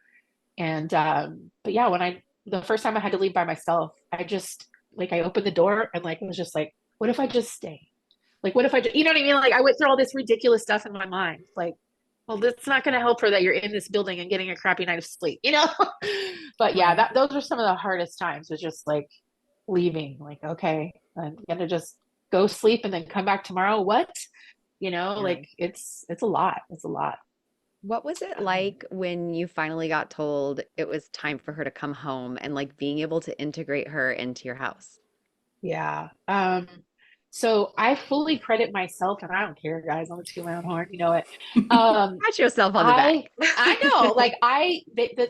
And but yeah, the first time I had to leave by myself, I just, like, I opened the door and like was just like, what if I just stay? Like, what if I just, you know what I mean? Like, I went through all this ridiculous stuff in my mind. Like, well, that's not going to help her that you're in this building and getting a crappy night of sleep, you know? But yeah, Right. those were some of the hardest times, was just like leaving, like, okay, I'm going to just go sleep and then come back tomorrow. What? Yeah. Like, it's a lot. It's a lot. What was it Um, like when you finally got told it was time for her to come home and like being able to integrate her into your house? Yeah. So I fully credit myself, and I don't care, guys. I'm gonna toot my own horn. You know it. Um, Pat yourself on the back. I know, like,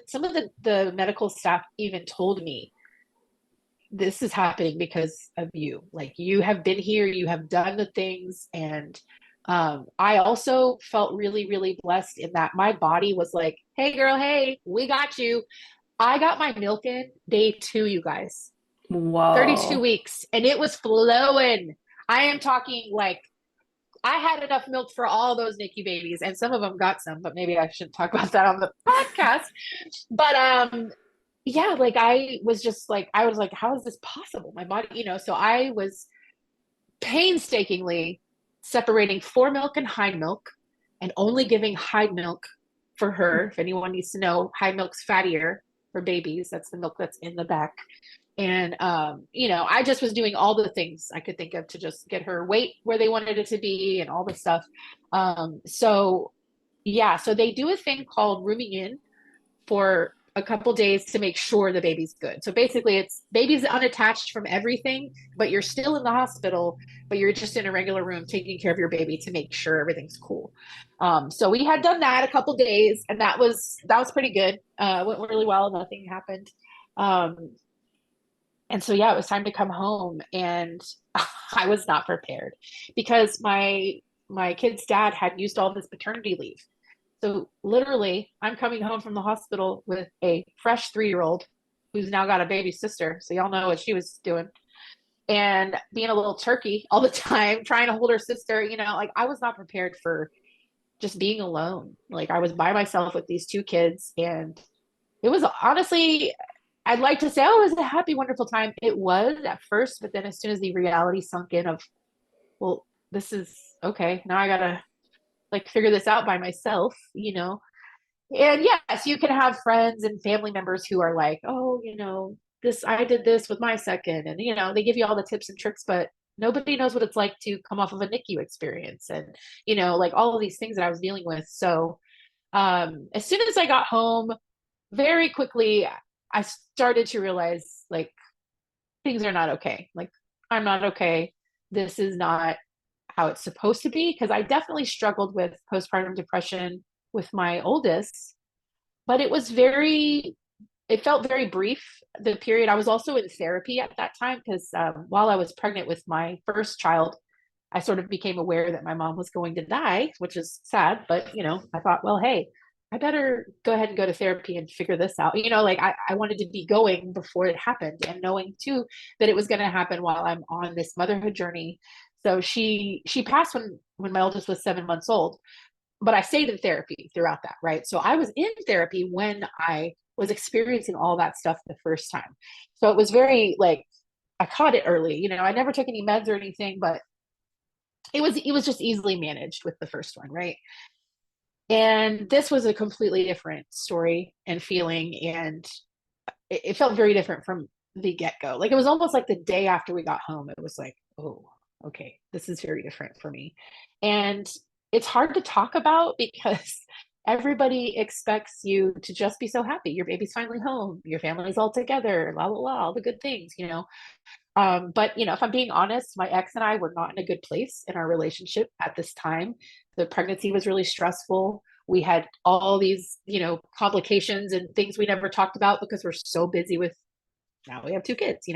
some of the medical staff even told me, this is happening because of you. Like, you have been here, you have done the things, and I also felt really, really blessed in that my body was like, hey, girl, hey, we got you. I got my milk in day 2, you guys. 32 Whoa. weeks, and it was flowing. I am talking like I had enough milk for all those NICU babies, and some of them got some, but maybe I shouldn't talk about that on the podcast. But yeah, like, I was like, how is this possible? My body, so I was painstakingly separating foremilk and high milk, and only giving high milk for her. If anyone needs to know, high milk's fattier for babies. That's the milk that's in the back. And I just was doing all the things I could think of to just get her weight where they wanted it to be and all the stuff. So yeah, so they do a thing called rooming in for a couple days to make sure the baby's good. So basically, it's baby's unattached from everything, but you're still in the hospital, but you're just in a regular room taking care of your baby to make sure everything's cool. So we had done that a couple days, and that was pretty good. Went really well. Nothing happened. Um, and so yeah, it was time to come home, and I was not prepared because my kid's dad had used all this paternity leave. So literally, I'm coming home from the hospital with a fresh 3-year-old who's now got a baby sister. So y'all know what she was doing. And being a little turkey all the time, trying to hold her sister, like, I was not prepared for just being alone. Like I was by myself with these two kids, and it was honestly, I'd like to say, oh, it was a happy, wonderful time. It was at first, but then as soon as the reality sunk in of, well, this is okay. Now I gotta like figure this out by myself, you know? And yes, you can have friends and family members who are like, oh, this, I did this with my second. And, they give you all the tips and tricks, but nobody knows what it's like to come off of a NICU experience and, like all of these things that I was dealing with. So, as soon as I got home, very quickly, I started to realize like things are not okay. Like I'm not okay. This is not how it's supposed to be. Cause I definitely struggled with postpartum depression with my oldest, but it felt very brief. The period, I was also in therapy at that time because while I was pregnant with my first child, I sort of became aware that my mom was going to die, which is sad. But, I thought, well, hey, I better go ahead and go to therapy and figure this out. Like I wanted to be going before it happened and knowing too that it was going to happen while I'm on this motherhood journey. So she passed when my oldest was 7 months old, but I stayed in therapy throughout that, right? So I was in therapy when I was experiencing all that stuff the first time. So it was very like I caught it early. I never took any meds or anything, but it was just easily managed with the first one, right? And this was a completely different story and feeling, and it felt very different from the get-go. Like it was almost like the day after we got home, it was like, oh, okay, this is very different for me. And it's hard to talk about because everybody expects you to just be so happy. Your baby's finally home, your family's all together, la la la, all the good things. But if I'm being honest, my ex and I were not in a good place in our relationship at this time. The pregnancy was really stressful. We had all these, complications and things we never talked about because we're so busy with now we have two kids.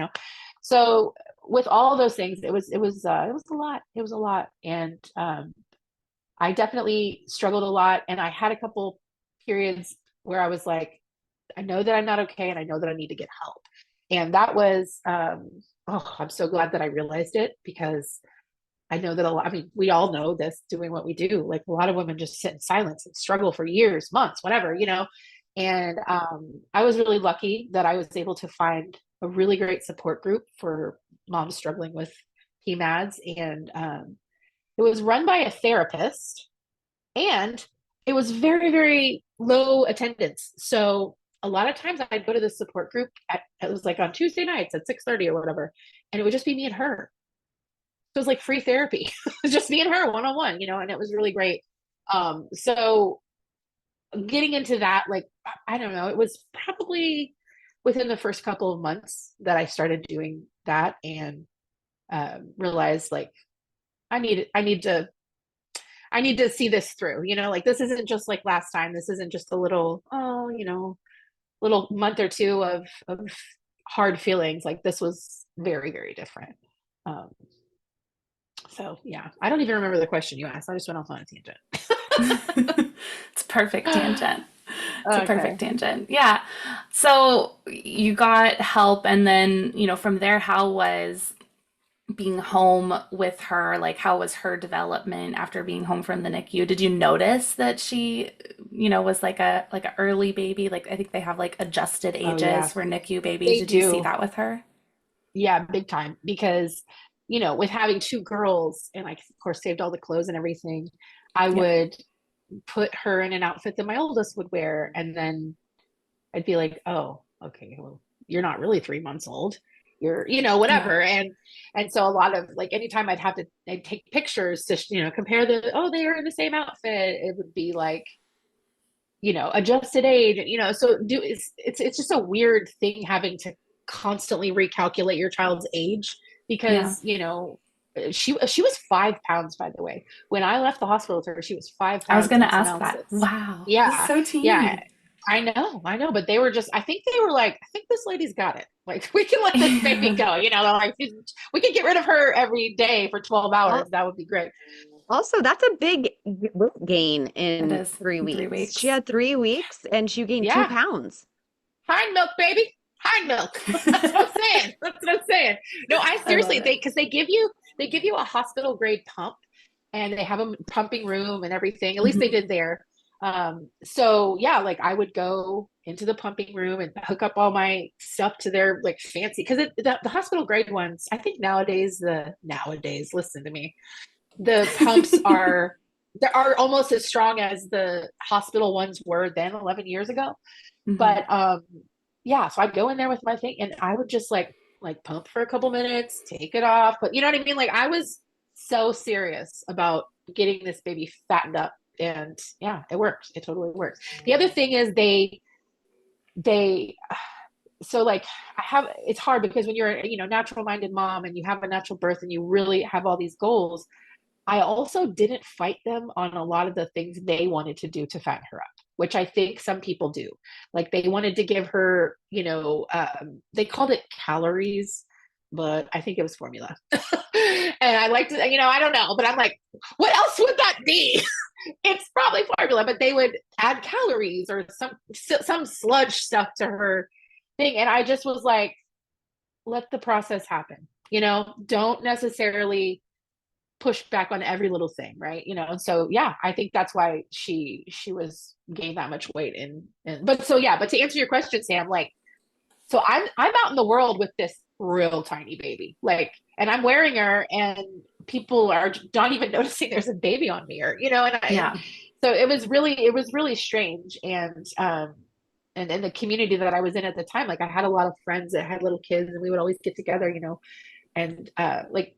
So with all those things, it was a lot. It was a lot. And I definitely struggled a lot. And I had a couple periods where I was like, I know that I'm not okay. And I know that I need to get help. And that was, I'm so glad that I realized it because I know that we all know this doing what we do. Like a lot of women just sit in silence and struggle for years, months, whatever. And I was really lucky that I was able to find a really great support group for moms struggling with PMADS. And it was run by a therapist and it was very, very low attendance. So a lot of times I'd go to the support group it was like on Tuesday nights at 6:30 or whatever. And it would just be me and her. It was like free therapy. It was just me and her one-on-one, and it was really great. So getting into that, like, I don't know, it was probably within the first couple of months that I started doing that and realized like, I need to see this through, like this isn't just like last time. This isn't just a little, little month or two of hard feelings. Like this was very, very different. So yeah, I don't even remember the question you asked. I just went off on a tangent. It's a perfect tangent. It's a Okay. perfect tangent. Yeah. So you got help, and then, from there, how was being home with her? Like, how was her development after being home from the NICU? Did you notice that she, was like a early baby? Like, I think they have like adjusted Oh yeah, ages for NICU babies. they Did you see do. that with her? Yeah, big time. Because, with having two girls and I, of course, saved all the clothes and everything, I Yeah. would put her in an outfit that my oldest would wear. And then I'd be like, oh, okay, well, you're not really 3 months old. You're, Yeah. whatever. And so a lot of like, anytime I'd take pictures to, compare they are in the same outfit. It would be like, adjusted age, so it's just a weird thing having to constantly recalculate your child's age Yeah. because, she was 5 pounds, by the way. When I left the hospital with her, she was five I was pounds gonna and some ask that. ounces. Wow. She's Yeah, so yeah. teeny. I know, but they were just, I think they were like, I think this lady's got it. Like, we can let this baby go. They're like, we can get rid of her every day for 12 hours. Al- That would be great. Also, that's a big weight gain It in is three in three weeks. She weeks. had 3 weeks and she gained two Yeah. pounds. Hind milk, baby. Hind milk. That's what I'm saying. That's what I'm saying. No, I I love seriously, it. because they give you a hospital grade pump and they have a pumping room and everything. At least they did there. So yeah, like I would go into the pumping room and hook up all my stuff to their like fancy, because the hospital grade ones, I think nowadays, listen to me, the pumps are they are almost as strong as the hospital ones were then 11 years ago. Mhm. But yeah, so I'd go in there with my thing and I would just like pump for a couple minutes, take it off. But you know what I mean? Like I was so serious about getting this baby fattened up. And yeah, it works. It totally works. The other thing is they so like I have, it's hard because when you're natural minded mom and you have a natural birth and you really have all these goals, I also didn't fight them on a lot of the things they wanted to do to fatten her up, which I think some people do. Like they wanted to give her, they called it calories, but I think it was formula. And I like to, I don't know, but I'm like, what else would that be? It's probably formula, but they would add calories or some sludge stuff to her thing. And I just was like, let the process happen. Don't necessarily push back on every little thing, right? And so yeah, I think that's why she was gained that much weight. And but so yeah, but to answer your question, Sam, like, so I'm out in the world with this real tiny baby, like, and I'm wearing her, and people are not even noticing there's a baby on me, or and Yeah. so it was really strange. And in the community that I was in at the time, like I had a lot of friends that had little kids, and we would always get together, and like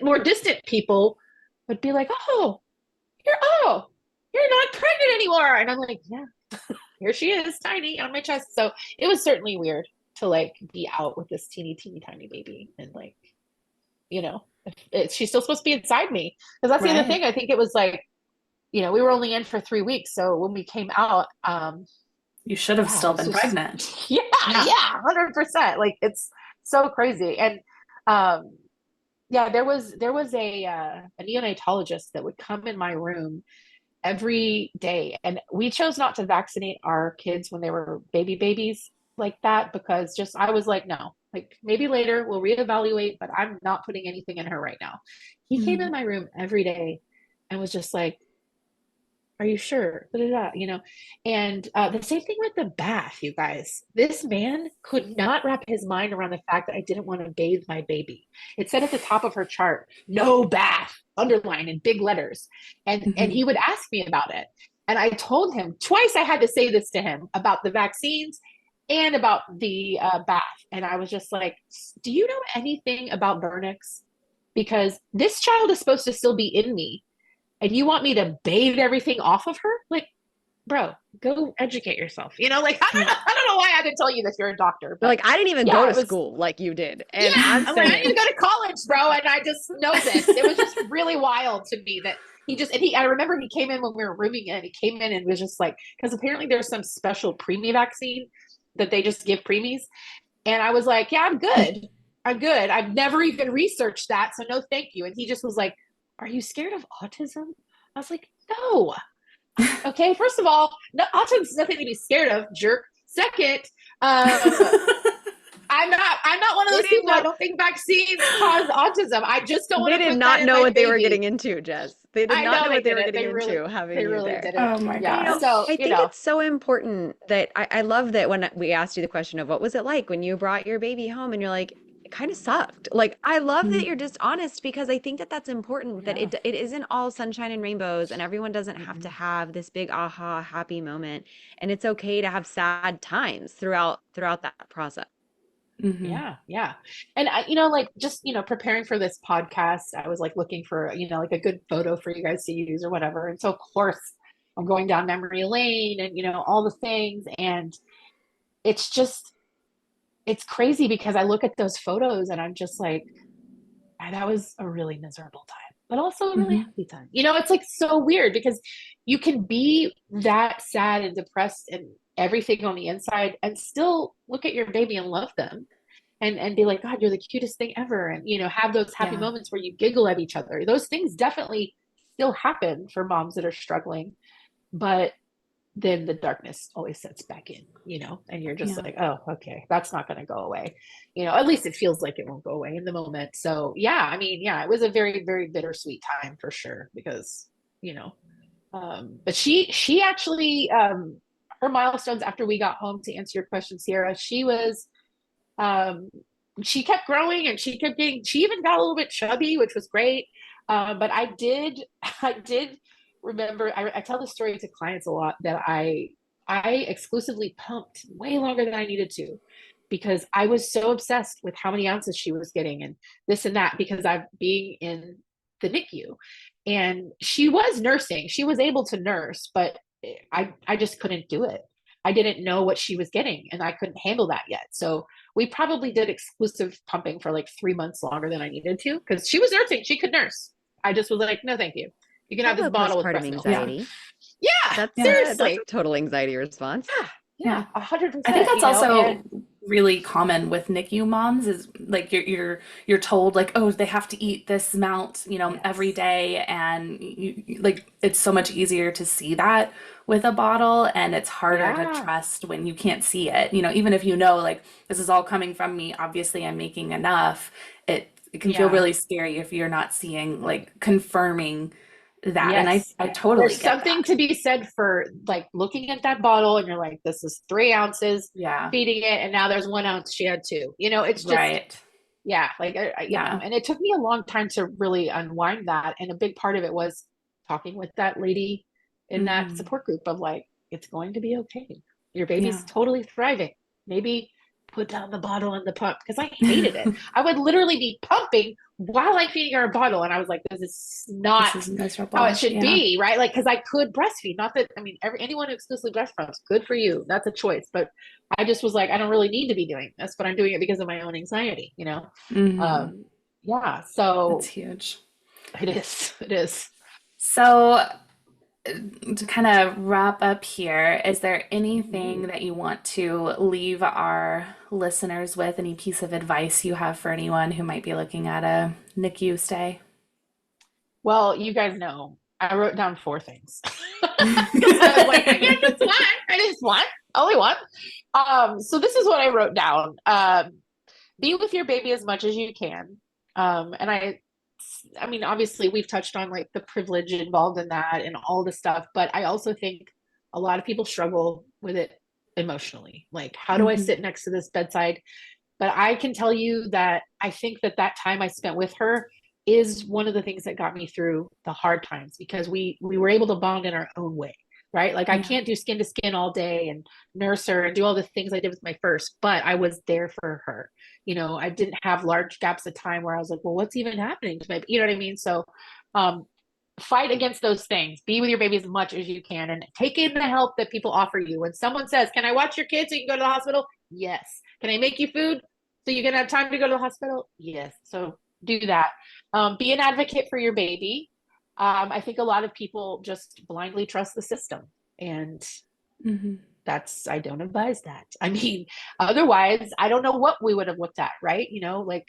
more distant people would be like, oh, you're not pregnant anymore. And I'm like, yeah, here she is, tiny on my chest. So it was certainly weird to like be out with this teeny tiny baby, and like, she's still supposed to be inside me. Because that's the other Right. thing. I think it was like, we were only in for 3 weeks. So when we came out, You should have yeah, it still was been just, pregnant. yeah, Yeah. yeah, 100%. Like it's so crazy. And um, yeah, there was a neonatologist that would come in my room every day, and we chose not to vaccinate our kids when they were babies like that, because just I was like, no, like maybe later we'll reevaluate, but I'm not putting anything in her right now. He came in Mhm. my room every day and was just like, are you sure? Da, da, da, And the same thing with the bath, you guys. This man could not wrap his mind around the fact that I didn't want to bathe my baby. It said at the top of her chart, no bath, underlined in big letters. And he Mhm. would ask me about it. And I told him twice, I had to say this to him about the vaccines and about the bath. And I was just like, do you know anything about Vernix? Because this child is supposed to still be in me, and you want me to bathe everything off of her? Like, bro, go educate yourself. Like, I don't Yeah. know, I don't know why I had to tell you this. You're a doctor, You're but like, I didn't even go yeah, to it was. school like you did. Yeah, And I'm I'm like, I saying, didn't even go to college, bro, and I just know this. It was just really wild to me that I remember he came in when we were rooming in. He came in and was just like, because apparently there's some special preemie vaccine that they just give preemies, and I was like, yeah, I'm good. I'm good. I've never even researched that, so no, thank you. And he just was like, are you scared of autism? I was like, no. Okay, first of all, no, autism's nothing to be scared of, jerk. Second, um, I'm not one of they those didn't people. I know. don't think vaccines cause autism. I just don't want They to did put that not in know my what they were getting baby. into, Jess. They did I not know know they what they were didn't. getting into having They you really there. didn't. Oh my And Yeah. gosh. So, I think it's so important that I love that when we asked you the question of what was it like when you brought your baby home and you're like, it kind of sucked. Like, I love that you're Mhm. just honest, because I think that that's important, that yeah. it isn't all sunshine and rainbows, and everyone doesn't have to Mm-mm. have this big aha happy moment. And it's okay to have sad times throughout that process. Mhm. Yeah, yeah. And like just, preparing for this podcast, I was like looking for, like a good photo for you guys to use or whatever. And so of course I'm going down memory lane and, all the things. And it's just, it's crazy because I look at those photos and I'm just like, "Ah, that was a really miserable time, but also a really Mhm. happy time." It's like so weird because you can be that sad and depressed and everything on the inside and still look at your baby and love them, and be like, God, you're the cutest thing ever. And, have those happy Yeah. moments where you giggle at each other. Those things definitely still happen for moms that are struggling. But then the darkness always sets back in, and you're just Yeah. like, oh, okay, that's not going to go away. At least it feels like it won't go away in the moment. So yeah, I mean, yeah, it was a very, very bittersweet time for sure because, but she actually, her milestones after we got home, to answer your question, Ciarra, um, she kept growing and she even got a little bit chubby, which was great. But I did remember, I tell this story to clients a lot, that I exclusively pumped way longer than I needed to because I was so obsessed with how many ounces she was getting and this and that, because I'm being in the NICU and she was nursing. She was able to nurse, but I just couldn't do it. I didn't know what she was getting and I couldn't handle that yet. So we probably did exclusive pumping for like 3 months longer than I needed to because she was nursing. She could nurse. I just was like, no, thank you. You can have this Hello, bottle with postpartum breast milk. Yeah. anxiety. Yeah, That's seriously. a total anxiety response. Yeah, Yeah. yeah, 100%. I think that's also And really common with NICU moms is like you're told like, oh, they have to eat this amount, every yes, day, and like it's so much easier to see that with a bottle, and it's harder to yeah, trust when you can't see it. Even if you know like this is all coming from me, obviously I'm making enough. It can feel yeah. really scary if you're not seeing like confirming that, and I Yes. I totally There's get something that. to be said for like looking at that bottle and you're like, this is 3 ounces, Yeah. feeding it, and now there's 1 ounce. She had two. It's just, Right. yeah, like, Yeah. and it took me a long time to really unwind that. And a big part of it was talking with that lady in that Hmm. support group of like, it's going to be okay. Your baby's Yeah. totally thriving. Maybe put down the bottle and the pump, because I hated it. I would literally be pumping while I'm feeding her a bottle. And I was like, this is not This is how it miserable. should Yeah. be, right? Like, because I could breastfeed. Not that, I mean, anyone who exclusively breastfeeds, good for you. That's a choice. But I just was like, I don't really need to be doing this, but I'm doing it because of my own anxiety. Hmm. Um, yeah, That's so huge. it is. It is. So, to kind of wrap up here, is there anything Mhm. that you want to leave our listeners with? Any piece of advice you have for anyone who might be looking at a NICU stay? Well, you guys know I wrote down four things because I was like, I can't just one. I just one, only one. So this is what I wrote down. Be with your baby as much as you can. And I mean, obviously we've touched on like the privilege involved in that and all the stuff, but I also think a lot of people struggle with it emotionally. Like, how do I Hmm. sit next to this bedside? But I can tell you that I think that time I spent with her is one of the things that got me through the hard times, because we were able to bond in our own way, right? Like, I Yeah. can't do skin to skin all day and nurse her and do all the things I did with my first, but I was there for her. I didn't have large gaps of time where I was like, well, what's even happening to my, you know what I mean? So, um, fight against those things. Be with your baby as much as you can and take in the help that people offer you. When someone says, can I watch your kids so you can go to the hospital? Yes. Can I make you food so you can have time to go to the hospital? Yes. So do that. Be an advocate for your baby. I think a lot of people just blindly trust the system, and Hmm. I don't advise that. I mean, otherwise, I don't know what we would have looked at, right? Like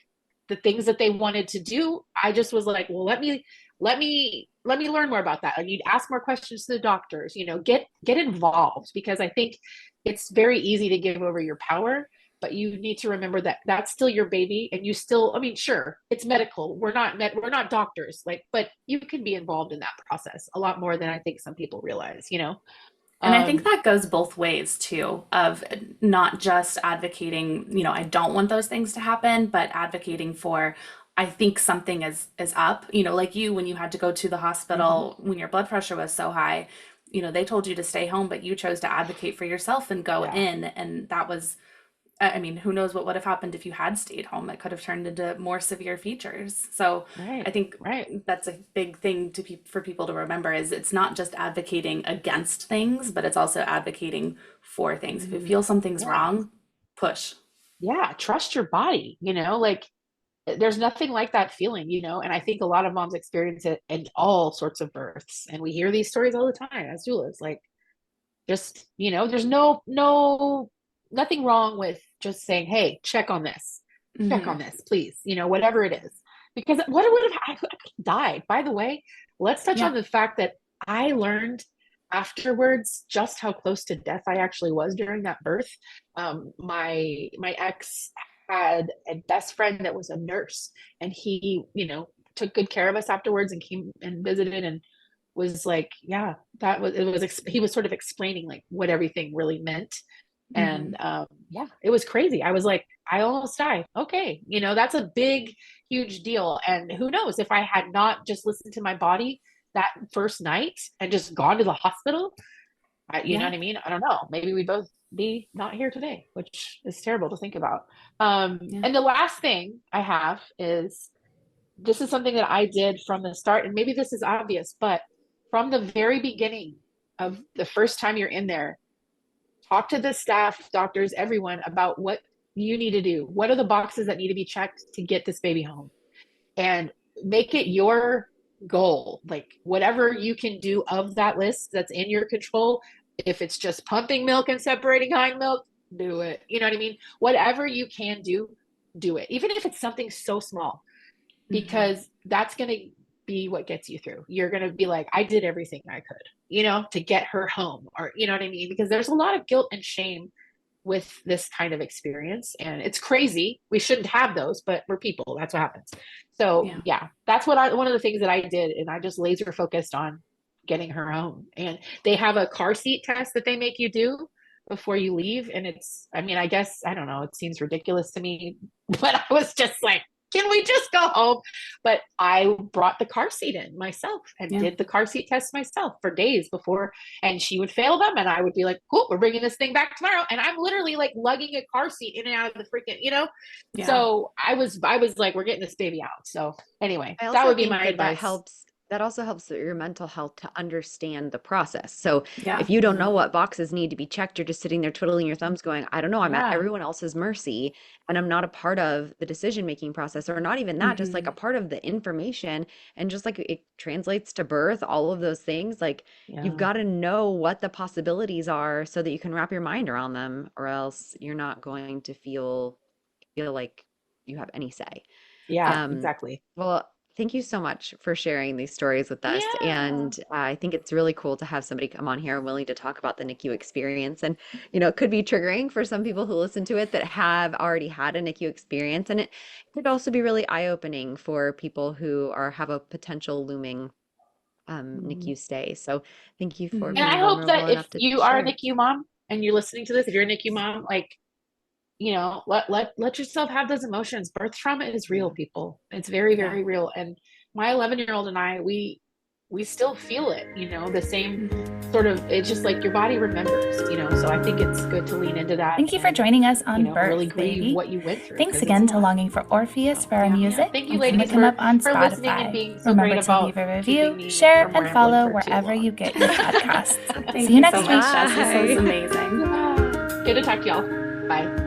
the things that they wanted to do. I just was like, well, let me learn more about that. I need to ask more questions to the doctors. Get involved, because I think it's very easy to give over your power, but you need to remember that that's still your baby, and you still. I mean, sure, it's medical. We're not doctors, like, but you can be involved in that process a lot more than I think some people realize. And I think Um, that goes both ways too, of not just advocating, I don't want those things to happen, but advocating for, I think something is up, like you when you had to go to the mhm. hospital when your blood pressure was so high, they told you to stay home, but you chose to advocate for yourself and go Yeah. in, and that was I mean, who knows what would have happened if you had stayed home? It could have turned into more severe features. So I Right. think Right. that's a big thing for people to remember is it's not just advocating against things, but it's also advocating for things. If you Mhm. feel something's Yeah. wrong, push. Yeah. Trust your body, like there's nothing like that feeling, and I think a lot of moms experience it in all sorts of births. And we hear these stories all the time as doulas. Like, there's nothing wrong with just saying, hey, check Hmm. on this, please, whatever it is. Because what would have I could have died. By the way, let's touch on Yeah. the fact that I learned afterwards just how close to death I actually was during that birth. My ex had a best friend that was a nurse, and he, took good care of us afterwards and came and visited and was like, yeah, he was sort of explaining like what everything really meant. And yeah, it was crazy. I was like, I almost died. Okay. That's a big, huge deal. And who knows, if I had not just listened to my body that first night and just gone to the hospital, you know what I mean? I don't know. Maybe we both be not here today, which is terrible to think about. And the last thing I have is, this is something that I did from the start, and maybe this is obvious, but from the very beginning of the first time you're in there, talk to the staff, doctors, everyone about what you need to do. What are the boxes that need to be checked to get this baby home? And make it your goal. Like whatever you can do of that list that's in your control. If it's just pumping milk and separating hind milk, do it. You know what I mean? Whatever you can do, do it. Even if it's something so small, because that's going to be what gets you through. You're going to be like, I did everything I could, to get her home, or, you know what I mean? Because there's a lot of guilt and shame with this kind of experience, and it's crazy. We shouldn't have those, but we're people. That's what happens. So yeah, that's one of the things that I did. And I just laser focused on getting her home. And they have a car seat test that they make you do before you leave. And I guess, I don't know, it seems ridiculous to me, but I was just like, can we just go home? But I brought the car seat in myself and did the car seat test myself for days before. And she would fail them. And I would be like, cool, we're bringing this thing back tomorrow. And I'm literally like lugging a car seat in and out of the freaking, So I was like, we're getting this baby out. So anyway, that would be my advice. That also helps your mental health to understand the process. So if you don't know what boxes need to be checked, you're just sitting there twiddling your thumbs going, I don't know, I'm at everyone else's mercy and I'm not a part of the decision-making process, or not even that, just like a part of the information. And just like it translates to birth, all of those things, like you've got to know what the possibilities are so that you can wrap your mind around them, or else you're not going to feel like you have any say. Yeah, exactly. Well, thank you so much for sharing these stories with us. And I think it's really cool to have somebody come on here willing to talk about the NICU experience. And, it could be triggering for some people who listen to it that have already had a NICU experience. And it could also be really eye-opening for people who have a potential looming NICU stay. So thank you for being And I hope that if you are a share. NICU mom and you're listening to this, if you're a NICU mom, like, let yourself have those emotions. Birth trauma is real, people. It's very, very real. And my 11-year-old and I, we still feel it, the same sort of, it's just like your body remembers, so I think it's good to lean into that. Thank you for joining us on Birth, really grieve Baby. what you went through. Thanks again to Longing for Orpheus for our music. Thank you, ladies, come up on for listening and Spotify. being so Remember great to about leave a keeping review, me share, from and rambling follow for too wherever long. you get your podcasts. Thank See you you next so week. much, Jess. This was amazing. Good to talk to y'all. Bye.